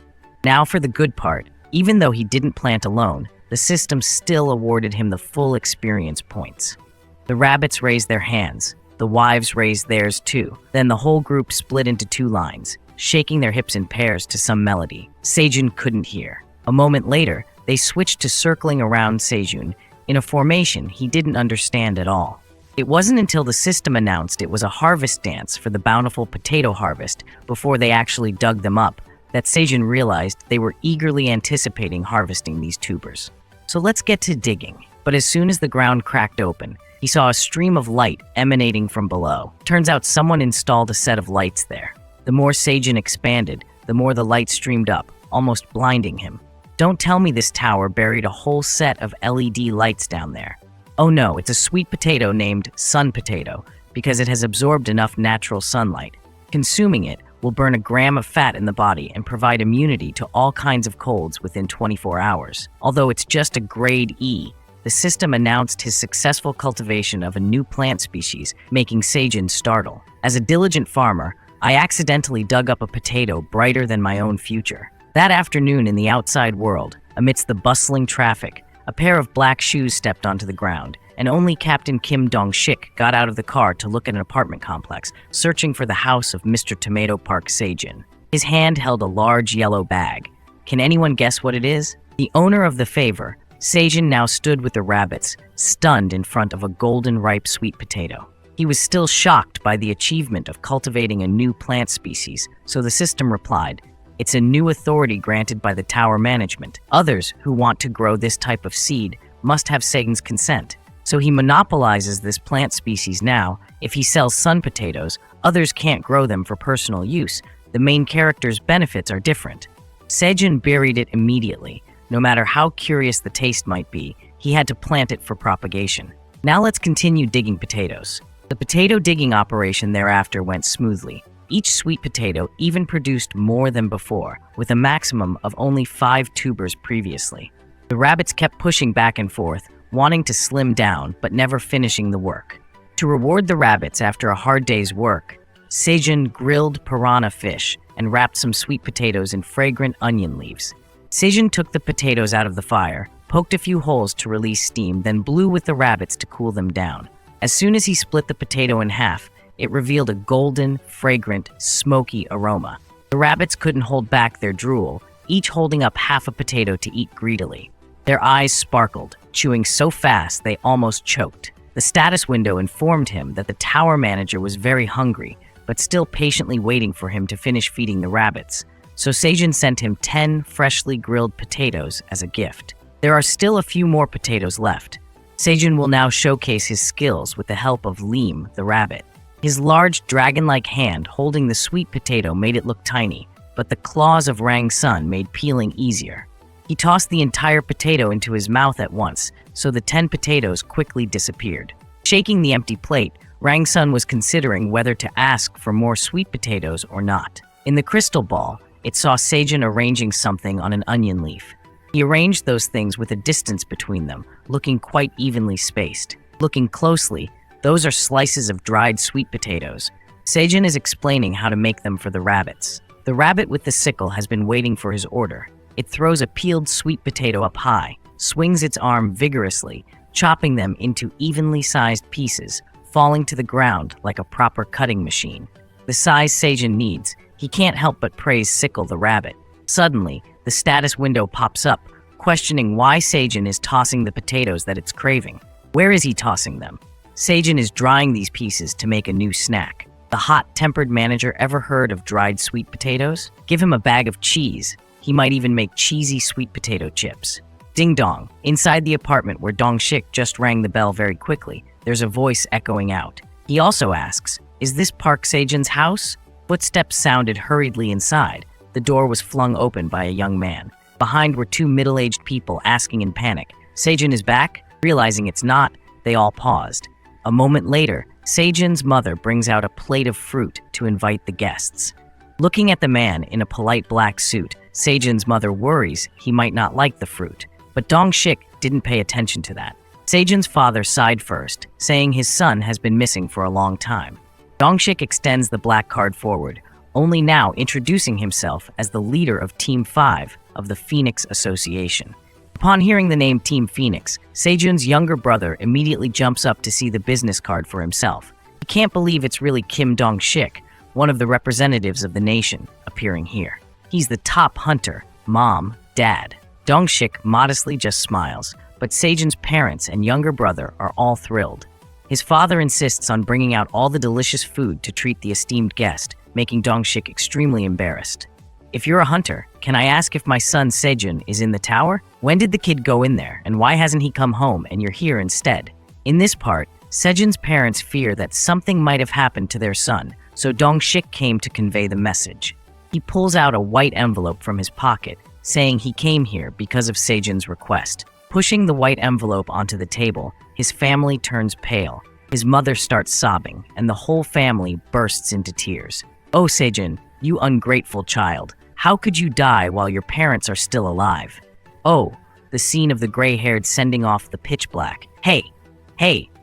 Now for the good part. Even though he didn't plant alone, the system still awarded him the full experience points. The rabbits raised their hands. The wives raised theirs too. Then the whole group split into 2 lines, shaking their hips in pairs to some melody Sejun couldn't hear. A moment later, they switched to circling around Sejun in a formation he didn't understand at all. It wasn't until the system announced it was a harvest dance for the bountiful potato harvest before they actually dug them up that Sejun realized they were eagerly anticipating harvesting these tubers. So let's get to digging. But as soon as the ground cracked open, he saw a stream of light emanating from below. Turns out someone installed a set of lights there. The more Sejun expanded, the more the light streamed up, almost blinding him. Don't tell me this tower buried a whole set of LED lights down there. Oh no, it's a sweet potato named Sun Potato because it has absorbed enough natural sunlight. Consuming it will burn a gram of fat in the body and provide immunity to all kinds of colds within 24 hours. Although it's just a grade E, the system announced his successful cultivation of a new plant species, making Sejun startle. As a diligent farmer, I accidentally dug up a potato brighter than my own future. That afternoon in the outside world, amidst the bustling traffic, a pair of black shoes stepped onto the ground, and only Captain Kim Dong-shik got out of the car to look at an apartment complex, searching for the house of Mr. Tomato Park Sejun. His hand held a large yellow bag. Can anyone guess what it is? The owner of the favor, Sejun, now stood with the rabbits, stunned in front of a golden ripe sweet potato. He was still shocked by the achievement of cultivating a new plant species, so the system replied, "It's a new authority granted by the tower management. Others who want to grow this type of seed must have Sejun's consent." So he monopolizes this plant species now. If he sells sun potatoes, others can't grow them for personal use. The main character's benefits are different. Sejun buried it immediately. No matter how curious the taste might be, he had to plant it for propagation. Now let's continue digging potatoes. The potato digging operation thereafter went smoothly. Each sweet potato even produced more than before, with a maximum of only 5 tubers previously. The rabbits kept pushing back and forth, wanting to slim down but never finishing the work. To reward the rabbits after a hard day's work, Sejun grilled piranha fish and wrapped some sweet potatoes in fragrant onion leaves. Sejun took the potatoes out of the fire, poked a few holes to release steam, then blew with the rabbits to cool them down. As soon as he split the potato in half, it revealed a golden, fragrant, smoky aroma. The rabbits couldn't hold back their drool, each holding up half a potato to eat greedily. Their eyes sparkled, chewing so fast they almost choked. The status window informed him that the tower manager was very hungry, but still patiently waiting for him to finish feeding the rabbits. So Sejun sent him 10 freshly grilled potatoes as a gift. There are still a few more potatoes left. Sejun will now showcase his skills with the help of Leem, the rabbit. His large dragon-like hand holding the sweet potato made it look tiny, but the claws of Rang's son made peeling easier. He tossed the entire potato into his mouth at once, so the 10 potatoes quickly disappeared. Shaking the empty plate, Rang's son was considering whether to ask for more sweet potatoes or not. In the crystal ball, it saw Sejun arranging something on an onion leaf. He arranged those things with a distance between them, looking quite evenly spaced. Looking closely, those are slices of dried sweet potatoes. Sejun is explaining how to make them for the rabbits. The rabbit with the sickle has been waiting for his order. It throws a peeled sweet potato up high, swings its arm vigorously, chopping them into evenly sized pieces, falling to the ground like a proper cutting machine. The size Sejun needs, he can't help but praise Sickle the rabbit. Suddenly, the status window pops up, questioning why Sejun is tossing the potatoes that it's craving. Where is he tossing them? Sejun is drying these pieces to make a new snack. The hot-tempered manager ever heard of dried sweet potatoes? Give him a bag of cheese. He might even make cheesy sweet potato chips. Ding dong. Inside the apartment where Dong-shik just rang the bell very quickly, there's a voice echoing out. He also asks, "Is this Park Sejun's house?" Footsteps sounded hurriedly inside. The door was flung open by a young man. Behind were two middle-aged people asking in panic, "Sejun is back?" Realizing it's not, they all paused. A moment later, Sejun's mother brings out a plate of fruit to invite the guests. Looking at the man in a polite black suit, Sejun's mother worries he might not like the fruit. But Dong-shik didn't pay attention to that. Sejun's father sighed first, saying his son has been missing for a long time. Dong-shik extends the black card forward, only now introducing himself as the leader of Team 5 of the Phoenix Association. Upon hearing the name Team Phoenix, Sejun's younger brother immediately jumps up to see the business card for himself. He can't believe it's really Kim Dong-shik, one of the representatives of the nation, appearing here. He's the top hunter, mom, dad. Dong-shik modestly just smiles, but Sejun's parents and younger brother are all thrilled. His father insists on bringing out all the delicious food to treat the esteemed guest, making Dong-shik extremely embarrassed. "If you're a hunter, can I ask if my son Sejun is in the tower? When did the kid go in there, and why hasn't he come home and you're here instead?" In this part, Sejun's parents fear that something might have happened to their son, so Dong-shik came to convey the message. He pulls out a white envelope from his pocket, saying he came here because of Sejun's request. Pushing the white envelope onto the table, his family turns pale. His mother starts sobbing, and the whole family bursts into tears. "Oh, Sejun, you ungrateful child. How could you die while your parents are still alive?" Oh, the scene of the gray-haired sending off the pitch black. Hey,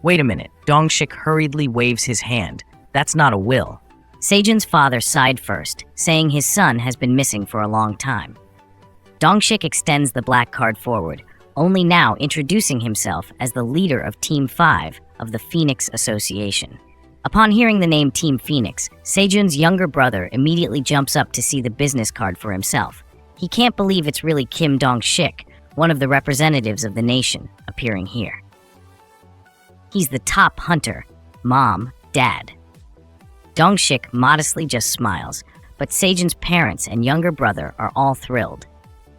wait a minute. Dong-shik hurriedly waves his hand. That's not a will. Sejun's father sighed first, saying his son has been missing for a long time. Dong-shik extends the black card forward, only now introducing himself as the leader of Team 5 of the Phoenix Association. Upon hearing the name Team Phoenix, Sejun's younger brother immediately jumps up to see the business card for himself. He can't believe it's really Kim Dong-shik, one of the representatives of the nation, appearing here. He's the top hunter, mom, dad. Dong-shik modestly just smiles, but Sejun's parents and younger brother are all thrilled.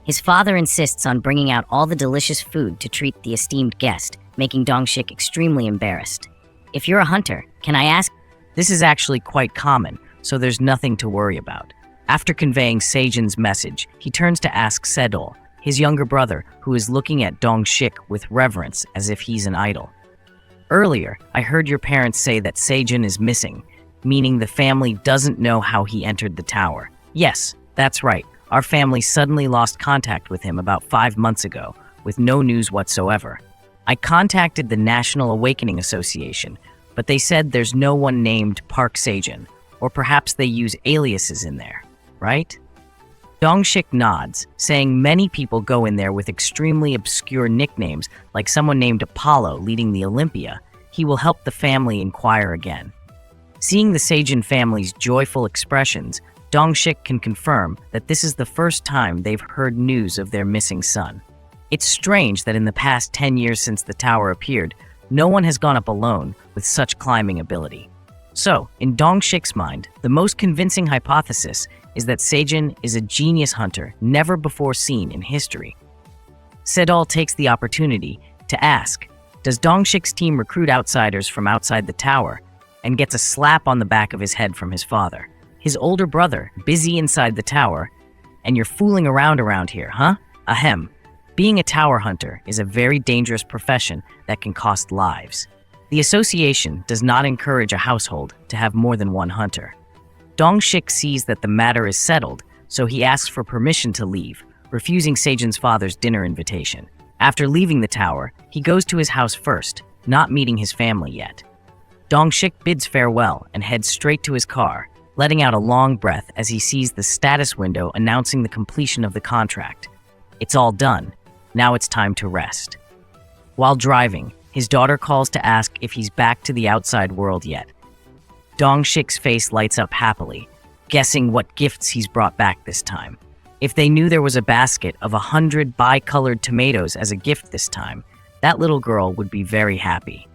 His father insists on bringing out all the delicious food to treat the esteemed guest, making Dong-shik extremely embarrassed. "If you're a hunter, can I ask?" This is actually quite common, so there's nothing to worry about. After conveying Sejun's message, he turns to ask Sedol, his younger brother, who is looking at Dong-shik with reverence as if he's an idol. "Earlier, I heard your parents say that Sejun is missing, meaning the family doesn't know how he entered the tower." "Yes, that's right. Our family suddenly lost contact with him about 5 months ago, with no news whatsoever. I contacted the National Awakening Association, but they said there's no one named Park Sejun, or perhaps they use aliases in there, right?" Dong-shik nods, saying many people go in there with extremely obscure nicknames, like someone named Apollo leading the Olympia. He will help the family inquire again. Seeing the Sejun family's joyful expressions, Dong-shik can confirm that this is the first time they've heard news of their missing son. It's strange that in the past 10 years since the tower appeared, no one has gone up alone with such climbing ability. So, in Dong-shik's mind, the most convincing hypothesis is that Sejun is a genius hunter never before seen in history. Sedol takes the opportunity to ask, does Dong-shik's team recruit outsiders from outside the tower? and gets a slap on the back of his head from his father. His older brother, busy inside the tower, and you're fooling around here, huh? Ahem. Being a tower hunter is a very dangerous profession that can cost lives. The association does not encourage a household to have more than one hunter. Dongshik sees that the matter is settled, so he asks for permission to leave, refusing Sejun's father's dinner invitation. After leaving the tower, he goes to his house first, not meeting his family yet. Dongshik bids farewell and heads straight to his car, letting out a long breath as he sees the status window announcing the completion of the contract. It's all done. Now it's time to rest. While driving, his daughter calls to ask if he's back to the outside world yet. Dongshik's face lights up happily, guessing what gifts he's brought back this time. If they knew there was a basket of 100 bi-colored tomatoes as a gift this time, that little girl would be very happy.